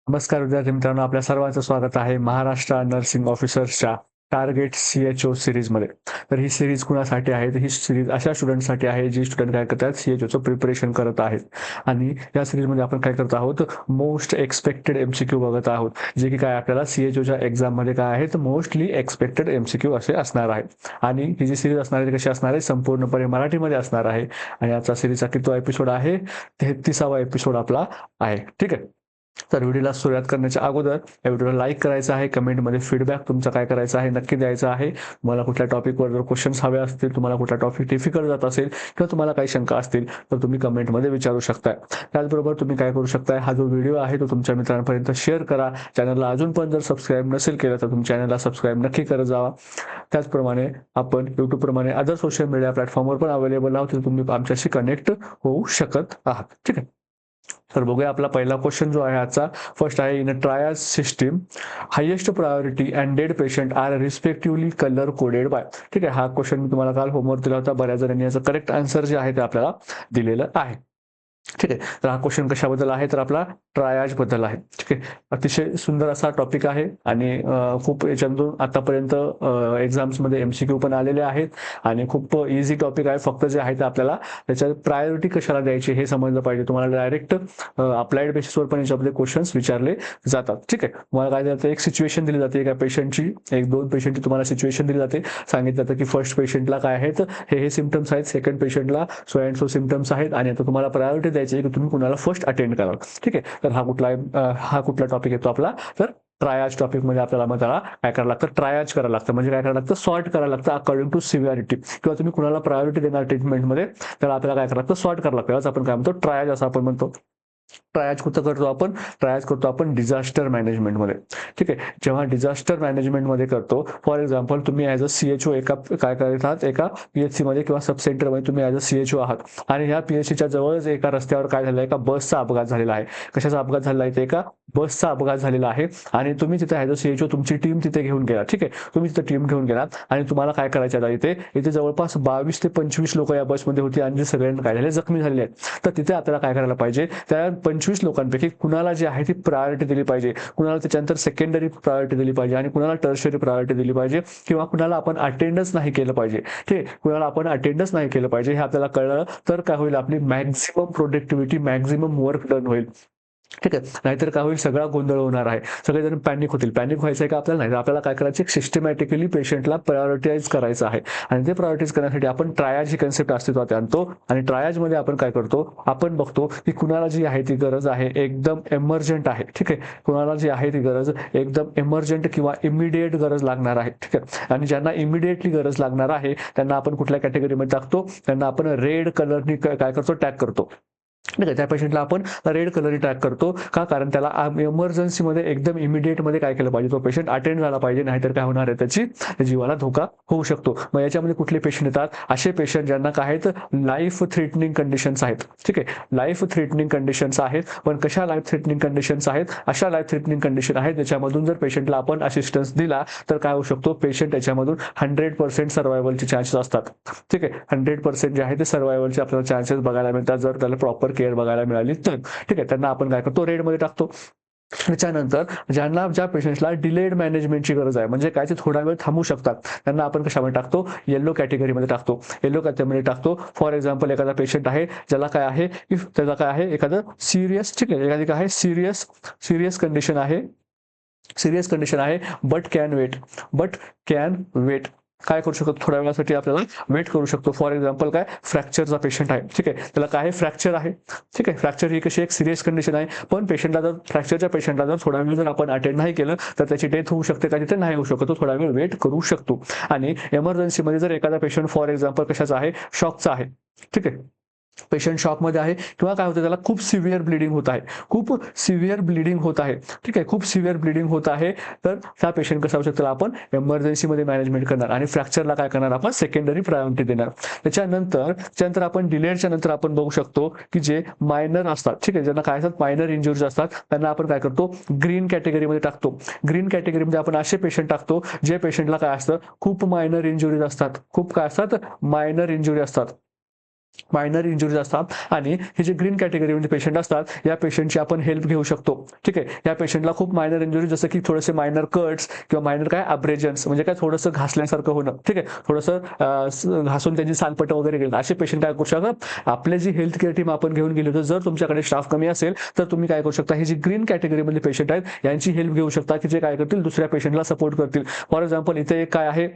नमस्कार विद्यार्थी मित्रांनो, आपल्या सर्वांचं स्वागत आहे महाराष्ट्र नर्सिंग ऑफिसर्सच्या टार्गेट CHO सीरीजमध्ये. तर ही सीरीज कुणासाठी आहे? तर ही सीरीज अशा स्टुडंटसाठी आहे जे स्टुडंट काय करतात, CHOचं प्रिपरेशन करत आहेत. आणि या सीरीजमध्ये आपण काय करत आहोत, मोस्ट एक्सपेक्टेड MCQ बघत आहोत, जे की काय आपल्याला CHOच्या एक्झाममध्ये काय आहेत, मोस्टली एक्सपेक्टेड MCQ असे असणार आहेत. आणि ही जी सीरीज असणार आहे कशी असणार आहे, संपूर्णपणे मराठीमध्ये असणार आहे. आणि आजचा सीरीजचा कितवा एपिसोड आहे? 33वा एपिसोड आपला आहे. ठीक आहे. तर व्हिडिओला सुरुवात करण्याच्या अगोदर या व्हिडिओला लाईक करायचं आहे, कमेंटमध्ये फीडबॅक तुमचा काय करायचा आहे नक्की द्यायचा आहे. तुम्हाला कुठल्या टॉपिकवर जर क्वेश्चन्स हवे असतील, तुम्हाला कुठला टॉपिक डिफिकल्ट जात असेल किंवा तुम्हाला काही शंका असतील तर तुम्ही कमेंटमध्ये विचारू शकताय. त्याचबरोबर तुम्ही काय करू शकताय, हा जो व्हिडिओ आहे तो तुमच्या मित्रांपर्यंत शेअर करा. चॅनलला अजून पण जर सबस्क्राईब नसेल केलं तर तुमच्या चॅनलला सबस्क्राईब नक्की करत जावा. त्याचप्रमाणे आपण यूट्यूबप्रमाणे अदर सोशल मीडिया प्लॅटफॉर्मवर पण अवेलेबल आहोत, तर तुम्ही आमच्याशी कनेक्ट होऊ शकत आहात. ठीक आहे. तर बघूया आपला पहिला क्वेश्चन जो आहे आजचा. फर्स्ट आहे, in a triage system highest priority and dead patient are respectively colour coded by. ठीक आहे. हा क्वेश्चन मी तुम्हाला काल होमवर्क दिला होता. बऱ्याच जणांनी याचं करेक्ट आन्सर जे आहे ते आपल्याला दिलेलं आहे. ठीक आहे. तर हा क्वेश्चन कशाबद्दल आहे, तर आपला ट्रायाज बद्दल आहे. ठीक आहे. अतिशय सुंदर असा टॉपिक आहे आणि खूप याच्यातून आतापर्यंत एक्झाम्समध्ये MCQ पण आलेले आहेत आणि खूप इझी टॉपिक आहे. फक्त जे आहे ते आपल्याला त्याच्यात प्रायोरिटी कशाला द्यायची हे समजलं पाहिजे. तुम्हाला डायरेक्ट अप्लाइड बेसिसवर पण याच्यामध्ये क्वेश्चन्स विचारले जातात. ठीक आहे. तुम्हाला काय जातं, एक सिच्युएशन दिली जाते एका पेशंटची, एक दोन पेशंटची तुम्हाला सिच्युएशन दिली जाते. सांगितलं जातं की फर्स्ट पेशंटला काय आहेत, हे सिम्पटम्स आहेत, सेकंड पेशंटला सो अँड सो सिम्पटम्स आहेत आणि आता तुम्हाला प्रायोरिटी द्यायची आहे की तुम्ही कुणाला फर्स्ट अटेंड कराल. ठीक आहे. तर हा कुठला टॉपिक येतो आपला, तर ट्रायाज टॉपिक मध्ये आपल्याला मग त्याला काय करायला लागतं, ट्रायाज करायला लागतं. म्हणजे काय करायला लागतं, सॉर्ट करायला लागतं अकॉर्डिंग टू सिव्हिअरिटी, किंवा तुम्ही कुणाला प्रायोरिटी देणार ट्रीटमेंटमध्ये त्याला आपल्याला काय करायला लागतं, सॉर्ट करायला लागतं. आपण काय म्हणतो, ट्रायाज असं आपण म्हणतो. ट्रायज कुठं करतो आपण, ट्रायज करतो आपण डिझास्टर मॅनेजमेंटमध्ये. ठीक आहे. जेव्हा डिझास्टर मॅनेजमेंटमध्ये करतो, फॉर एक्झाम्पल तुम्ही ॲज अ CHO एका काय करत आहात, एका PHC मध्ये किंवा सब सेंटरमध्ये तुम्ही ॲज अ CHO आहात आणि ह्या PHCच्या जवळच एका रस्त्यावर काय झालं, एका बसचा अपघात झालेला आहे. कशाचा अपघात झालेला आहे, एका बसचा अपघात झालेला आहे आणि तुम्ही तिथे ॲज अ CHO तुमची टीम तिथे घेऊन गेला. ठीक आहे. तुम्ही तिथे टीम घेऊन गेलात आणि तुम्हाला काय करायचं आहे, इथे जवळपास 22 ते 25 लोक या बसमध्ये होती आणि सगळ्यांना काय झाले, जखमी झालेले आहेत. तर तिथे आपल्याला काय करायला पाहिजे, त्या 25 लोकांपैकी कुणाला जी आहे ती प्रायोरिटी दिली पाहिजे, कुणाला त्याच्यानंतर सेकंडरी प्रायोरिटी दिली पाहिजे आणि कुणाला टर्शरी प्रायोरिटी दिली पाहिजे, किंवा कुणाला आपण अटेंडन्स नाही केलं पाहिजे. ठीक आहे. कुणाला आपण अटेंडन्स नाही केलं पाहिजे हे आपल्याला कळलं तर काय होईल, आपली maximum productivity, maximum work done होईल. ठीक आहे. नाहीतर काय होईल, सगळा गोंधळ होणार आहे. सगळेजण पॅनिक होतील. पॅनिक व्हायचं आहे का आपल्याला, नाही. आपल्याला काय करायचं, सिस्टमॅटिकली पेशंटला प्रायोरिटाईज करायचं आहे आणि ते प्रायोरिटाईज करण्यासाठी आपण ट्रायाज ही कन्सेप्ट अस्तित्वात आणतो आणि ट्रायाजमध्ये आपण काय करतो, आपण बघतो की कुणाला जी आहे ती गरज आहे एकदम एमर्जंट आहे. ठीक आहे. कुणाला जी आहे ती गरज एकदम एमर्जंट किंवा इमिडिएट गरज लागणार आहे. ठीक आहे. आणि ज्यांना इमिडिएटली गरज लागणार आहे त्यांना आपण कुठल्या कॅटेगरीमध्ये टाकतो, त्यांना आपण रेड कलरनी काय करतो, टॅग करतो. ठीक आहे. त्या पेशंटला आपण रेड कलर टॅग करतो का, कारण त्याला इमर्जन्सीमध्ये एकदम इमिडिएटमध्ये काय केलं पाहिजे, तो पेशंट अटेंड झाला पाहिजे, नाहीतर काय होणार आहे, त्याची जीवाला धोका होऊ शकतो. मग याच्यामध्ये कुठले पेशंट येतात, असे पेशंट ज्यांना काय आहेत, लाईफ थ्रेटनिंग कंडिशन्स आहेत. ठीक आहे. लाईफ थ्रेटनिंग कंडिशन्स आहेत. पण कशा लाईफ थ्रेटनिंग कंडिशन्स आहेत, अशा लाईफ थ्रेटनिंग कंडिशन आहेत त्याच्यामधून जर पेशंटला आपण असिस्टन्स दिला तर काय होऊ शकतो, पेशंट याच्यामधून 100% सर्व्हायवलचे चान्सेस असतात. ठीक आहे. 100% जे आहे ते सर्व्हायवलचे आपल्याला चान्सेस बघायला मिळतात जर त्याला प्रॉपर केअर बघायला मिळाली तर. ठीक आहे. त्यांना आपण काय करतो, रेडमध्ये टाकतो. त्याच्यानंतर ज्या पेशंट्सला डिलेड मॅनेजमेंटची गरज आहे, म्हणजे काय, ते थोडा वेळ थांबू शकतात, त्यांना आपण कशामध्ये टाकतो, येलो कॅटेगरीमध्ये टाकतो. येलो कॅटेगरीमध्ये टाकतो. फॉर एक्झाम्पल एखादा पेशंट आहे ज्याला काय आहे, इफ त्याचा काय आहे, एखादं सिरियस, ठीक आहे, एखादी काय आहे, सिरियस कंडिशन आहे, सिरियस कंडिशन आहे, बट कॅन वेट. काय करू शकतो, थोड्या वेळासाठी आपल्याला वेट करू शकतो. फॉर एक्झाम्पल काय, फ्रॅक्चरचा पेशंट आहे. ठीक आहे. त्याला काय आहे, फ्रॅक्चर आहे. ठीक आहे. फ्रॅक्चर ही कशी एक सिरियस कंडिशन आहे, पण पेशंटला जर फ्रॅक्चरच्या पेशंटला जर थोडा वेळ जर आपण अटेंड नाही केलं तर त्याची डेथ होऊ शकते का, तिथे नाही होऊ शकतो, थोडा वेळ वेट करू शकतो. आणि एमर्जन्सीमध्ये जर एखादा पेशंट फॉर एक्झाम्पल कशाचा आहे, शॉकचा आहे. ठीक आहे. पेशंट शॉकमध्ये आहे किंवा काय होतं, त्याला खूप सिव्हिअर ब्लिडिंग होत आहे, खूप सिव्हिअर ब्लिडिंग होत आहे. ठीक आहे. खूप सिव्हिअर ब्लिडिंग होत आहे, तर त्या पेशंट कसं होऊ शकतं, आपण एमर्जन्सीमध्ये मॅनेजमेंट करणार आणि फ्रॅक्चरला काय करणार, आपण सेकंडरी प्रायोरिटी देणार. त्याच्यानंतर आपण डिलेडच्या नंतर आपण बघू शकतो की जे मायनर असतात. ठीक आहे. ज्यांना काय असतात, मायनर इंजुरीज असतात, त्यांना आपण काय करतो, ग्रीन कॅटेगरीमध्ये टाकतो. ग्रीन कॅटेगरीमध्ये आपण असे पेशंट टाकतो जे पेशंटला काय असतं, खूप मायनर इंजुरीज असतात, खूप काय असतात, मायनर इंजुरी असतात. मायनर इंजुरीज असतात आणि हे जे ग्रीन कॅटेगरीमध्ये पेशंट असतात या पेशंटची आपण हेल्प घेऊ शकतो. ठीक आहे, या पेशंटला खूप मायनर इंजुरी जसं की थोडेसे मायनर कट्स किंवा मायनर काय अब्रेजन्स म्हणजे काय थोडंसं घासल्यासारखं होणं. ठीक आहे, थोडंसं घासून त्यांची सालपट वगैरे गेलं असे पेशंट काय करू शकतात, आपले जी हेल्थ केअर टीम आपण घेऊन गेलो होतो. जर तुमच्याकडे स्टाफ कमी असेल तर तुम्ही काय करू शकता, हे जी ग्रीन कॅटेगरीमधले पेशंट आहेत यांची हेल्प घेऊ शकता की जे काय करतील दुसऱ्या पेशंटला सपोर्ट करतील. फॉर एक्झाम्पल इथे एक काय आहे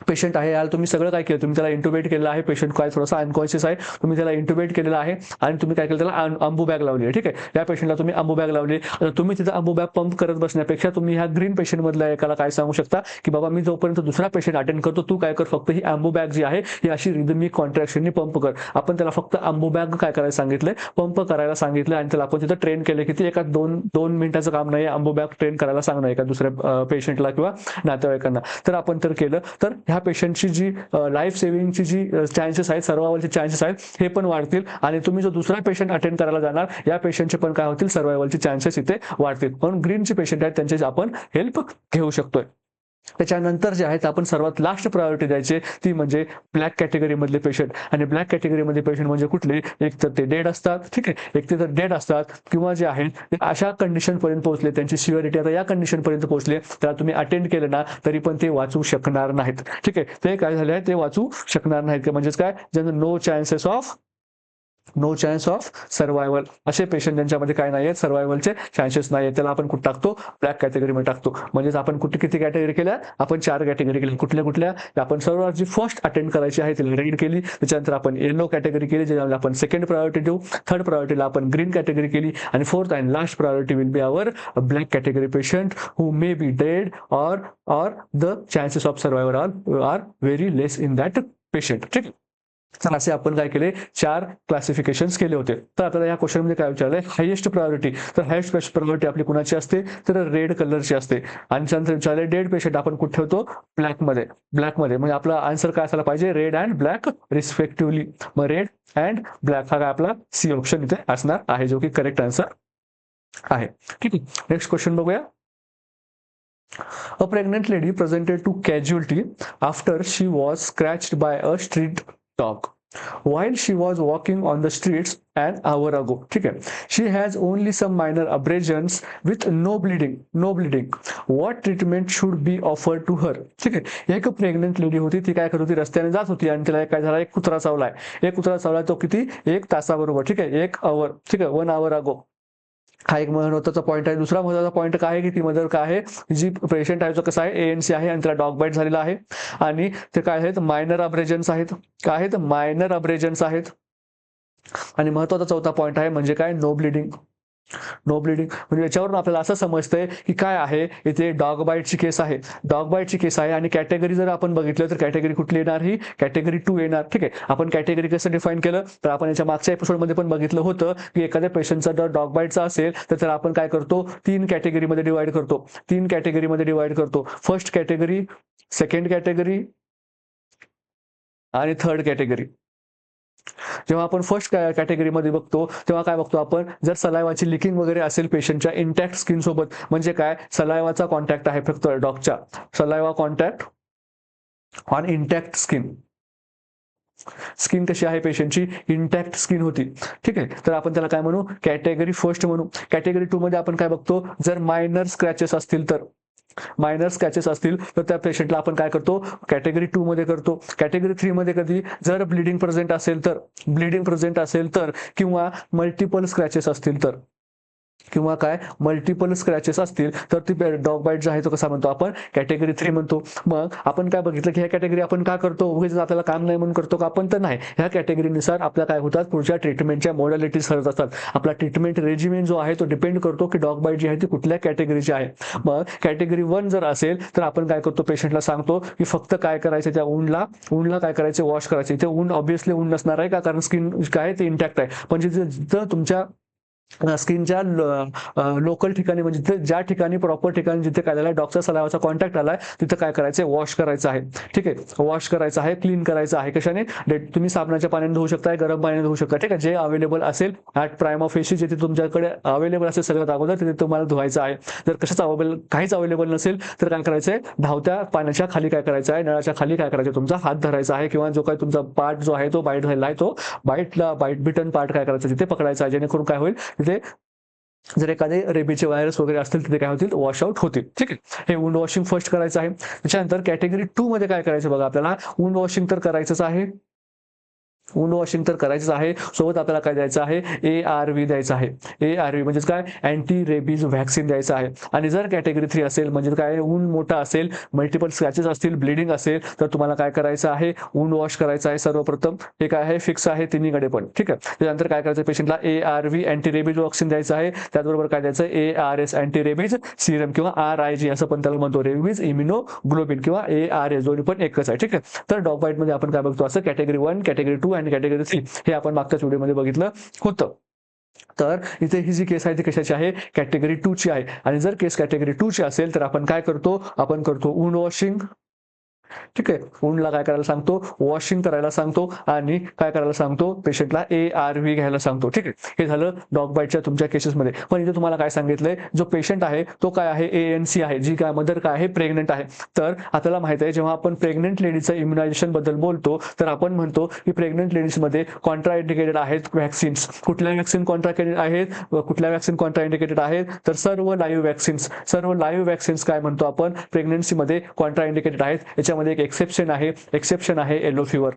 पेशंट आहे, याला तुम्ही सगळं काय केलं, तुम्ही त्याला इंटुबेट केलेलं आहे, पेशंट काय थोडासा अनकॉन्शियस आहे, तुम्ही त्याला इंटुबेट केलेलं आहे आणि तुम्ही काय केलं त्याला अंबू बॅग लावली आहे. ठीक आहे, या पेशंटला तुम्ही अंबू बॅग लावली. तुम्ही तिथं अंबू बॅग पंप करत बसण्यापेक्षा तुम्ही ह्या ग्रीन पेशंट मधल्या एकाला काय सांगू शकता की बाबा मी जोपर्यंत दुसरा पेशंट अटेंड करतो तू काय कर, फक्त ही अंबू बॅग जी आहे ही अशी रिदमिक कॉन्ट्रॅक्शननी पंप कर. आपण त्याला फक्त अंबू बॅग काय करायला सांगितलंय, पंप करायला सांगितलं आणि त्याला आपण तिथं ट्रेन केलं की ते एका दोन मिनिटाचं काम नाही अंबू बॅग ट्रेन करायला सांगणं एका दुसऱ्या पेशंटला किंवा नातेवाईकांना. तर आपण तर केलं तर ह्या पेशंटची जी लाईफ सेव्हिंगची जी चान्सेस आहेत, सर्वायवलचे चान्सेस आहेत हे पण वाढतील आणि तुम्ही जो दुसरा पेशंट अटेंड करायला जाणार या पेशंटचे पण काय होतील, सर्वायवलचे चान्सेस इथे वाढतील. म्हणून ग्रीनचे पेशंट आहेत त्यांची आपण हेल्प घेऊ शकतोय. त्याच्यानंतर जे आहेत आपण सर्वात लास्ट प्रायोरिटी द्यायची ती म्हणजे ब्लॅक कॅटेगरी मधले पेशंट. आणि ब्लॅक कॅटेगरीमध्ये पेशंट म्हणजे कुठले, एक तर ते डेड असतात. ठीक आहे, एक तर डेड असतात किंवा जे आहेत ते अशा कंडिशन पर्यंत पोहोचले, त्यांची सिव्हिरिटी आता या कंडिशन पर्यंत पोहोचले त्याला तुम्ही अटेंड केलं ना तरी पण ते वाचू शकणार नाहीत. ठीक आहे, ते काय झाले आहे, ते वाचू शकणार नाहीत. म्हणजेच काय, ज्यांना नो चान्स ऑफ सर्वायवल असे पेशंट ज्यांच्यामध्ये काय नाही आहेत, सर्वायवलचे चान्सेस नाही आहेत, त्याला आपण कुठे टाकतो, ब्लॅक कॅटेगरीमध्ये टाकतो. म्हणजेच आपण किती कॅटेगरी केल्या, आपण 4 कॅटेगरी केली. कुठल्या आपण सर्वात जी फर्स्ट अटेंड करायची आहे ती रेड केली, त्याच्यानंतर आपण येलो कॅटेगरी केली ज्याला आपण सेकंड प्रायोरिटी देऊ, थर्ड प्रायोरिटीला आपण ग्रीन कॅटेगरी केली आणि fourth and last priority will be our black category patient who may be dead or the chances of survival are very less in that patient. ठीक आहे, तर असे आपण काय केले, 4 क्लासिफिकेशन केले होते. तर आपल्याला या क्वेश्चन मध्ये काय विचारलंय, हायेस्ट प्रायोरिटी. तर हायेस्ट प्रायोरिटी आपली कुणाची असते, तर रेड कलरची असते. आणि त्यानंतर विचारले डेड पेशंट आपण कुठे ठेवतो, ब्लॅकमध्ये. म्हणजे आपला आन्सर काय असायला पाहिजे, रेड अँड ब्लॅक रिस्पेक्टिव्हली. मग रेड अँड ब्लॅक हा काय आपला सी ऑप्शन इथे असणार आहे, जो की करेक्ट आन्सर आहे. ठीक आहे, नेक्स्ट क्वेश्चन बघूया. A pregnant lady presented to casualty after she was scratched by a street dog while she was walking on the streets an hour ago. ठीक आहे, she has only some minor abrasions with no bleeding. What treatment should be offered to her? ठीक आहे, एक pregnant lady होती, ती काय करत होती, रस्त्याने जात होती आणि तिला काय झाला, एक कुत्रा चावलाय. तो किती, 1 तासाबरोबर. ठीक आहे, 1 hour. ठीक आहे, 1 hour ago. हा एक महत्वाचा पॉईंट आहे. दुसरा महत्वाचा पॉईंट काय आहे की ती मदर काय आहे, जी पेशंट आहे जो कसा आहे, ANC आहे आणि त्याला डॉग बाईट झालेला आहे आणि ते काय आहेत, मायनर अब्रेजन्स आहेत. काय आहेत, मायनर अब्रेजन्स आहेत. आणि महत्वाचा चौथा पॉईंट आहे म्हणजे काय, नो ब्लिडिंग. म्हणजे याच्यावरून आपल्याला असं समजतंय की काय आहे, इथे डॉग बाईटची केस आहे आणि कॅटेगरी जर आपण बघितलं तर कॅटेगरी कुठली येणार, ही कॅटेगरी 2 येणार. ठीक आहे, आपण कॅटेगरी कसं डिफाईन केलं, तर आपण याच्या मागच्या एपिसोडमध्ये पण बघितलं होतं की एखाद्या पेशंटचा जर डॉग बाईटचा असेल तर त्याला आपण काय करतो, 3 कॅटेगरीमध्ये डिवाइड करतो. फर्स्ट कॅटेगरी, सेकंड कॅटेगरी आणि थर्ड कॅटेगरी. जेव्हा आपण फर्स्ट कॅटेगरीमध्ये बघतो तेव्हा काय बघतो आपण, जर सलायवाची लिकिंग वगैरे असेल पेशंटच्या इंटॅक्ट स्किन सोबत, म्हणजे काय, सलायवाचा कॉन्टॅक्ट आहे फक्त डॉगच्या, saliva contact on intact skin कशी आहे पेशंटची, इंटॅक्ट स्किन होती. ठीक आहे, तर आपण त्याला काय म्हणू, कॅटेगरी फर्स्ट म्हणू. कॅटेगरी 2 मध्ये आपण काय बघतो, जर मायनर स्क्रॅचेस असतील तर त्या पेशंटला आपण काय करतो, कॅटेगरी 2 मध्ये करतो. कॅटेगरी 3 मध्ये कधी, जर ब्लिडिंग प्रेझेंट असेल तर किंवा मल्टिपल स्क्रॅचेस असतील तर, तर ती डॉग बाईट जो आहे तो कसा म्हणतो आपण, कॅटेगरी 3 म्हणतो. मग आपण काय बघितलं की ह्या कॅटेगरी आपण का करतो, उगाच आपल्याला काम नाही म्हणून करतो का आपण, तर नाही. ह्या कॅटेगरीनुसार आपल्या काय होतात, पुढच्या ट्रीटमेंटच्या मॉडॅलिटीज ठरत असतात. आपला ट्रीटमेंट रेजिमेंट जो आहे तो डिपेंड करतो की डॉग बाईट जी आहे ती कुठल्या कॅटेगरीची आहे. मग कॅटेगरी 1 जर असेल तर आपण काय करतो, पेशंटला सांगतो की फक्त काय करायचं, त्या ऊनला काय करायचे, वॉश करायचे. ते ऊन ऑब्व्हियसली ऊन नसणार आहे का, कारण स्किन काय ते इंटॅक्ट आहे. म्हणजे जर तुमच्या स्किनच्या लोकल ठिकाणी म्हणजे ज्या ठिकाणी प्रॉपर ठिकाणी जिथे काय झालं डॉक्टर सलावाचा कॉन्टॅक्ट आलाय तिथं काय करायचं वॉश करायचं आहे. ठीक आहे, वॉश करायचं आहे, क्लीन करायचं आहे. कशाने? तुम्ही साबणाच्या पाण्याने धुवू शकता, गरम पाण्याने धुवू शकता. ठीक आहे, जे अवेलेबल असेल ॲट प्राइम ऑफ फेशी जिथे तुमच्याकडे अवेलेबल असेल सगळ्यात अगोदर तिथे तुम्हाला धुवायचं आहे. जर कशाच काहीच अवेलेबल नसेल तर काय करायचं आहे, धावत्या पाण्याच्या खाली काय करायचं आहे, नळाच्या खाली काय करायचं, तुमचा हात धरायचा आहे किंवा जो काही तुमचा पार्ट जो आहे तो बाईट झालेला आहे तो बाईट बिटन पार्ट काय करायचं तिथे पकडायचा आहे, जेणेकरून काय होईल तिथे जर एखादे रेबीचे व्हायरस वगैरे असतील तिथे काय होतील, वॉशआउट होतील. ठीक आहे, हे वुंड वॉशिंग फर्स्ट करायचं आहे. त्याच्यानंतर कॅटेगरी 2 मध्ये काय करायचं बघा, आपल्याला वुंड वॉशिंग तर करायचंच आहे, वुंड वॉशिंग तर करायचं आहे. सोबत आपल्याला काय द्यायचं आहे, ARV द्यायचं आहे. ARV म्हणजे काय, अँटी रेबीज व्हॅक्सिन द्यायचं आहे. आणि जर कॅटेगरी 3 असेल म्हणजे काय, वुंड मोठा असेल, मल्टिपल स्क्रॅचेस असतील, ब्लिडिंग असेल तर तुम्हाला काय करायचं आहे, वुंड वॉश करायचं आहे. सर्वप्रथम हे काय आहे, फिक्स आहे तिन्हीकडे पण. ठीक आहे, त्यानंतर काय करायचं, पेशंटला ARV अँटी रेबीज व्हॅक्सिन द्यायचं आहे. त्याचबरोबर काय द्यायचं, ARS अँटी रेबीज सिरम किंवा RIG असं पण त्याला म्हणतो, रेबीज इम्युनोग्लोबिन किंवा ARS दोन्ही पण एकच आहे. ठीक आहे, तर डॉग बाईट मध्ये आपण काय बघतो, असं कॅटेगरी 1, कॅटेगरी 2 आणि कॅटेगरी 3 हे आपण मागच्याच व्हिडिओमध्ये बघितलं होतं. तर इथे ही जी केस आहे ती कशाची आहे, कॅटेगरी 2 ची आहे. आणि जर केस कॅटेगरी 2 ची असेल तर आपण काय करतो, आपण करतो वुंड वॉशिंग. ठीक आहे, वुंडला काय करायला सांगतो, वॉशिंग करायला सांगतो आणि काय करायला सांगतो, पेशंटला ARV घ्यायला सांगतो. ठीक आहे, हे झालं डॉग बाईटच्या तुमच्या केसेसमध्ये. पण इथे तुम्हाला काय सांगितलंय, जो पेशंट आहे तो काय आहे, ANC आहे, जी काय मदर काय आहे, प्रेग्नंट आहे. तर आपल्याला माहित आहे जेव्हा आपण प्रेग्नंट लेडीचं इम्युनायझेशन बद्दल बोलतो तर आपण म्हणतो की प्रेग्नंट लेडीजमध्ये कॉन्ट्राइंडिकेटेड आहेत व्हॅक्सिन्स. कुठल्या व्हॅक्सिन कॉन्ट्राइंडिकेटेड आहेत, कुठल्या व्हॅक्सिन कॉन्ट्राइंडिकेटेड आहेत, तर सर्व लाईव्ह व्हॅक्सिन्स. सर्व लाईव्ह व्हॅक्सिन्स काय म्हणतो आपण, प्रेग्नन्सीमध्ये कॉन्ट्राइंडिकेटेड आहेत. याच्यामध्ये एक एक्सेप्शन आहे येलो फिवर.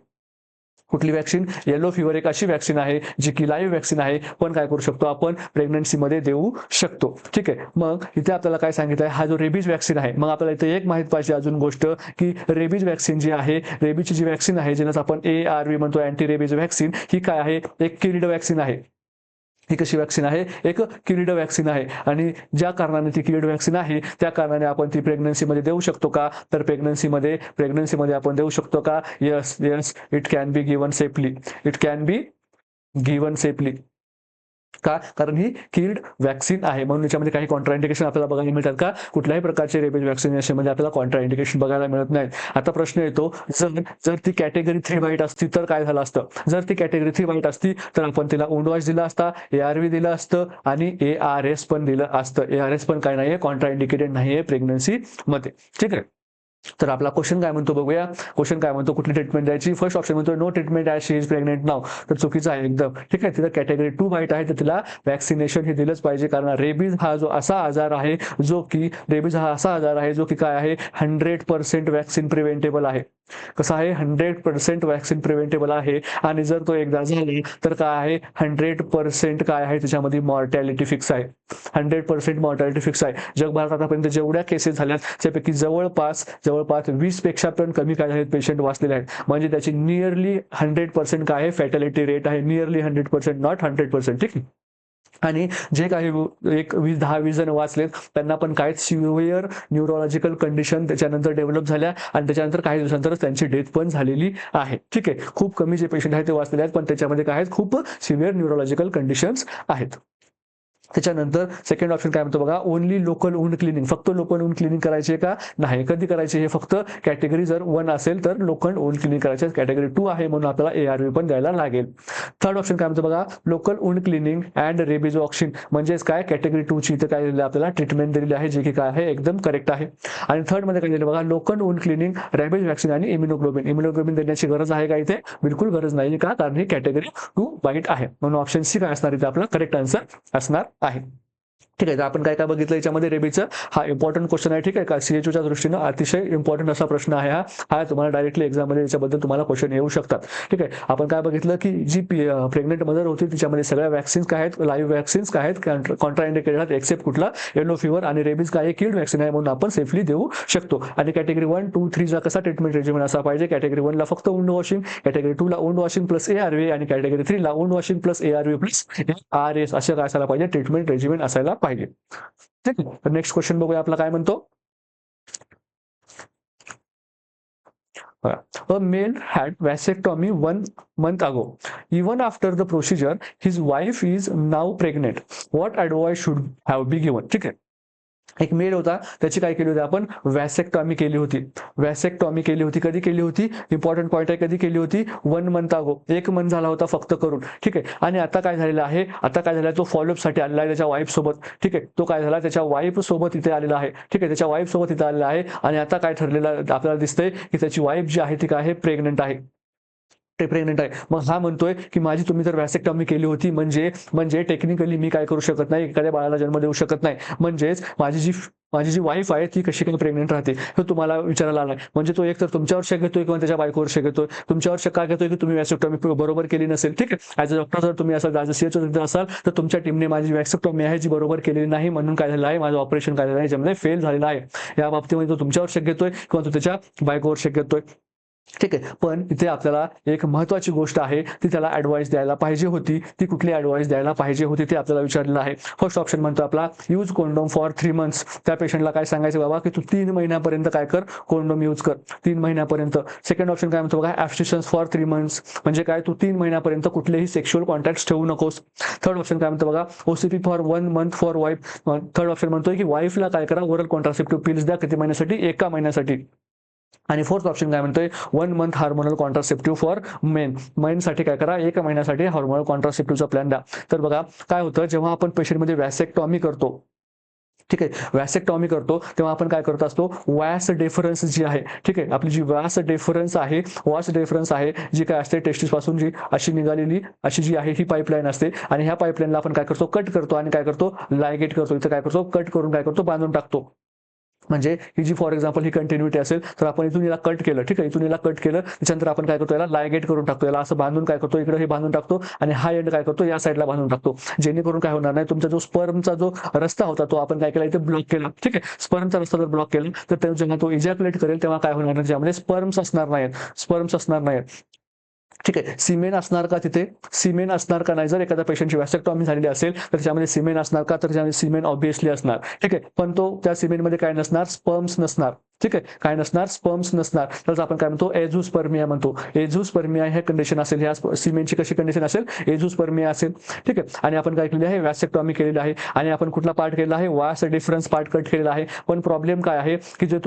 कुठली व्हॅक्सिन, येलो फिवर एक अशी व्हॅक्सिन आहे जी की लाईव्ह व्हॅक्सिन आहे, पण काय करू शकतो आपण, प्रेग्नन्सीमध्ये देऊ शकतो. ठीक आहे, मग इथे आपल्याला काय सांगितलं आहे, हा जो रेबीज व्हॅक्सिन आहे. मग आपल्याला इथे एक माहित पाहिजे अजून गोष्ट की रेबीज व्हॅक्सिन जी आहे, रेबीजची जी व्हॅक्सिन आहे ज्यालाच आपण ARV म्हणतो, अँटी रेबीज व्हॅक्सिन, ही काय आहे, एक किल्ड व्हॅक्सिन आहे. ही कशी व्हॅक्सिन आहे, एक किल्ड व्हॅक्सिन आहे. आणि ज्या कारणाने ती किल्ड व्हॅक्सिन आहे त्या कारणाने आपण ती प्रेग्नन्सीमध्ये देऊ शकतो का, तर प्रेग्नन्सीमध्ये आपण देऊ शकतो का, yes yes, it can be given safely, it can be given safely. का, कारण ही किल्ड व्हॅक्सिन आहे, म्हणून याच्यामध्ये काही कॉन्ट्राइंडिकेशन आपल्याला बघायला मिळतात का, कुठल्याही प्रकारचे रेबीज व्हॅक्सिनेशनमध्ये आपल्याला कॉन्ट्राइंडिकेशन बघायला मिळत नाही. आता प्रश्न येतो, जर ती कॅटेगरी 3 वाईट असती तर काय झालं असतं. जर ती कॅटेगरी 3 वाईट असती तर आपण तिला वुंड वॉश दिला असता, ARV दिलं असतं आणि ARS पण दिलं असतं. ARS पण काय नाहीये, कॉन्ट्राइंडिकेटेड नाहीये प्रेग्नन्सी मध्ये. ठीक आहे, तर आपला क्वेश्चन काय म्हणतो बघूया. क्वेश्चन काय म्हणतो, कुठली ट्रीटमेंट द्यायची. फर्स्ट ऑप्शन म्हणतो no treatment as she is pregnant now, तर चुकीचं आहे एकदम. ठीक आहे, तिला कॅटेगरी 2 वाईट आहे तर तिला वॅक्सिनेशन हे दिलंच पाहिजे, कारण रेबीज हा असा आजार आहे जो की काय आहे, 100% वॅक्सिन प्रिव्हेंटेबल आहे. कसा आहे, 100% वॅक्सिन प्रिव्हेंटेबल आहे. आणि जर तो एकदा झाला तर काय आहे, 100% काय आहे त्याच्यामध्ये मॉर्टॅलिटी फिक्स आहे. 100% मॉर्टॅलिटी फिक्स आहे. जगभरात आतापर्यंत जेवढ्या केसेस झाल्यात त्यापैकी जवळपास 20 पेक्षा पण कमी काय आहेत पेशंट वाचलेले आहेत. म्हणजे त्याची नियरली 100% काय आहे, फॅटॅलिटी रेट आहे, नियरली 100%, नॉट 100%. ठीक आहे, आणि जे काही एक 10-20 जण वाचलेत त्यांना पण काय सिव्हिअर न्यूरोलॉजिकल कंडिशन त्याच्यानंतर डेव्हलप झाल्या आणि त्याच्यानंतर काही दिवसांतरच त्यांची डेथ पण झालेली आहे. ठीक आहे, खूप कमी जे पेशंट आहेत ते वाचलेले आहेत, पण त्याच्यामध्ये काय आहेत, खूप सिव्हिअर न्यूरोलॉजिकल कंडिशन्स आहेत. त्याच्यानंतर सेकंड ऑप्शन काय म्हणतो बघा, ओनली लोकल वुंड क्लिनिंग, फक्त लोकल वुंड क्लिनिंग करायचे का, नाही. कधी करायचे, हे फक्त कॅटेगरी जर 1 असेल तर लोकल वुंड क्लिनिंग करायचे. कॅटेगरी 2 आहे म्हणून आपल्याला ARV पण द्यायला लागेल. थर्ड ऑप्शन काय म्हणतो बघा, local wound cleaning and rabies vaccine, म्हणजेच काय, कॅटेगरी 2 ची इथे काय दिलेलं आपल्याला ट्रीटमेंट दिलेली आहे, जे की काय आहे एकदम करेक्ट आहे. आणि थर्ड मध्ये काय दिलं बघा, local wound cleaning, rabies vaccine आणि इम्युनोग्लोबिन देण्याची गरज आहे का इथे, बिलकुल गरज नाही. का, कारण ही कॅटेगरी 2 वाईट आहे, म्हणून ऑप्शन सी काय असणार इथे आपला करेक्ट आन्सर असणार आहे. ठीक आहे, तर आपण काय काय बघितलं याच्यामध्ये रेबीचं, हा इम्पॉर्टंट क्वेश्चन आहे. ठीक आहे का, CHOच्या दृष्टीनं अतिशय इम्पॉर्टंट असा प्रश्न आहे हा तुम्हाला डायरेक्टली एक्झाममध्ये याच्याबद्दल तुम्हाला क्वेश्चन येऊ शकतात. ठीक आहे, आपण काय बघितलं की जी प्रेग्नेंट मदर होती तिच्यामध्ये सगळ्या वॅक्सिन्स काय आहेत, लाईव्ह वॅक्सिन्स काय आहेत, कॉन्ट्राइंडिकेटेड आहेत एक्सेप्ट कुठला, येलो फिवर आणि रेबीज काय किल्ड वॅक्सिन आहे, म्हणून आपण सेफली देऊ शकतो. आणि कॅटेगरी 1, 2, 3 चा कसा ट्रीटमेंट रेजिमेंट असा पाहिजे, कॅटेगरी 1 ला फक्त वुंड वॉशिंग, कॅटेगरी 2 ला वुंड वॉशिंग प्लस ARV आणि कॅटेगरी 3 ला wound washing plus ARV plus RS असं काय असायला पाहिजे, ट्रीटमेंट रेजिमेंट असायला पाहिजे. ठीक आहे, नेक्स्ट क्वेश्चन बघूया आपला काय म्हणतो. A male had vasectomy 1 month ago. Even after the procedure, his wife is now pregnant. What advice should have been given? ठीक आहे. एक मेल होता, त्याची काय केली होती आपण, वॅसेक्टॉमी केली होती. वॅसेक्टॉमी केली होती. कधी केली होती? इम्पॉर्टंट पॉईंट आहे. कधी केली होती? 1 मंथ अगो. 1 मंथ झाला होता फक्त करून. ठीक आहे. आणि आता काय झालेलं आहे, आता काय झालं, तो फॉलोअप साठी आलेला आहे त्याच्या वाईफ सोबत. ठीक आहे. तो काय झाला, त्याच्या वाईफ सोबत इथे आलेला आहे. ठीक आहे. त्याच्या वाईफ सोबत इथे आलेला आहे. आणि आता काय ठरलेलं आपल्याला दिसतंय की त्याची वाईफ जी आहे ती काय आहे, प्रेग्नंट आहे. ते प्रेग्नंट आहे. मग हा म्हणतोय की माझी तुम्ही जर वॅसेक्टॉमी केली होती म्हणजे टेक्निकली मी काय करू शकत नाही, एखाद्या बाळाला जन्म देऊ शकत नाही. म्हणजेच माझी जी वाईफ आहे ती कशी काय प्रेग्नंट राहते हे तुम्हाला विचारायला आलाय. म्हणजे तो एक तर तुमच्यावर शक घेतोय किंवा त्याच्या बायकोवर शक घेतोय. तुमच्यावर शक का घेतोय की तुम्ही वॅसेक्टॉमी बरोबर केली नसेल. ठीक आहे. ॲज अ डॉक्टर जर तुम्ही असाल, ॲज अ सीएचओ असाल, तर तुमच्या टीमने माझी वॅसेक्टॉमी आहे जी बरोबर केलेली नाही म्हणून काय झालं आहे, माझं ऑपरेशन काय झालं आहे, ज्यामध्ये फेल झालेलं आहे. या बाबतीमध्ये तो तुमच्यावर शक घेतोय किंवा तो त्याच्या बायकोवर शक घेतोय. ठीक आहे. पण इथे आपल्याला एक महत्वाची गोष्ट आहे, ती त्याला ॲडवाइस द्यायला पाहिजे होती. ती कुठली ॲडवाइस द्यायला पाहिजे होती ते आपल्याला विचारलेलं आहे. फर्स्ट ऑप्शन म्हणतो आपला यूज कोंडोम फॉर 3 मंथ्स. त्या पेशंटला काय सांगायचं, बाबा की तू 3 महिन्यापर्यंत काय कर, कोंडोम यूज कर 3 महिन्यापर्यंत. सेकंड ऑप्शन काय म्हणतो बघा, ॲब्स्टिशन्स फॉर 3 मंथ्स. म्हणजे काय, तू 3 महिन्यापर्यंत कुठलेही सेक्शुअल कॉन्टॅक्ट ठेवू नकोस. थर्ड ऑप्शन काय म्हणतो बघा, OCP for 1 month for wife. Third option म्हणतोय की वाईफला काय करा, ओरल कॉन्ट्रासेप्टिव्ह पिल्स द्या. किती महिन्यासाठी? 1 महिन्यासाठी. आणि फोर्थ ऑप्शन काय म्हणतोय, 1 मंथ हार्मोनल कॉन्ट्रासेप्टिव्ह फॉर मेनसाठी काय करा, 1 महिन्यासाठी हार्मोनल कॉन्ट्रासेप्टिव्हचा प्लॅन द्या. तर बघा काय होतं, जेव्हा आपण पेशंटमध्ये वॅसेक्टॉमी करतो, ठीक आहे, वॅसेक्टॉमी करतो तेव्हा आपण काय करत असतो, व्यास डिफरन्स जी आहे, ठीक आहे, आपली जी व्यास डिफरन्स आहे जी काय असते टेस्टिस पासून जी अशी निघालेली अशी जी आहे ही पाईपलाईन असते. आणि ह्या पाईपलाईनला आपण काय करतो, कट करतो आणि काय करतो, लायगेट करतो. इथं काय करतो, कट करून काय करतो, बांधून टाकतो. म्हणजे ही जी फॉर एक्झाम्पल ही कंटिन्युटी असेल तर आपण इथून याला कट केलं. ठीक आहे. इथून याला कट केलं, त्याच्यानंतर आपण काय करतो, याला लायगेट करून टाकतो. याला असं बांधून काय करतो, इकडे हे बांधून टाकतो आणि हा एंड काय करतो, या साईडला बांधून टाकतो. जेणेकरून काय होणार नाही, तुमचा जो स्पर्मचा जो रस्ता होता तो आपण काय केला, इथे ब्लॉक केला. ठीक आहे. स्पर्मचा रस्ता जर ब्लॉक केला तर जेव्हा तो इजॅक्युलेट करेल तेव्हा काय होणार नाही, त्यामध्ये स्पर्म्स असणार नाहीत. ठीक आहे. सिमेन असणार का तिथे, सिमेन असणार का नाही. जर एखाद्या पेशंटची वॅसेक्टॉमी झालेली असेल तर त्याच्यामध्ये सिमेन असणार का, तर त्याच्यामध्ये सिमेन ऑब्व्हियसली असणार. ठीक आहे. पण तो त्या सिमेनमध्ये काय नसणार, स्पर्म्स नसणार. ठीक आहे. काय नसणार, स्पर्म्स नसणार. तर आपण काय म्हणतो, एझोस्पर्मिया म्हणतो. एझोस्पर्मिया हे कंडिशन असेल, ह्या सिमेनची कशी कंडिशन असेल, एझोस्पर्मिया असेल. ठीक आहे. आणि आपण काय केलेली आहे, वॅसेक्टॉमी केलेली आहे आणि आपण कुठला पार्ट केलेला आहे, वास डिफरन्स पार्ट कट केलेला आहे. पण प्रॉब्लेम काय आहे की जे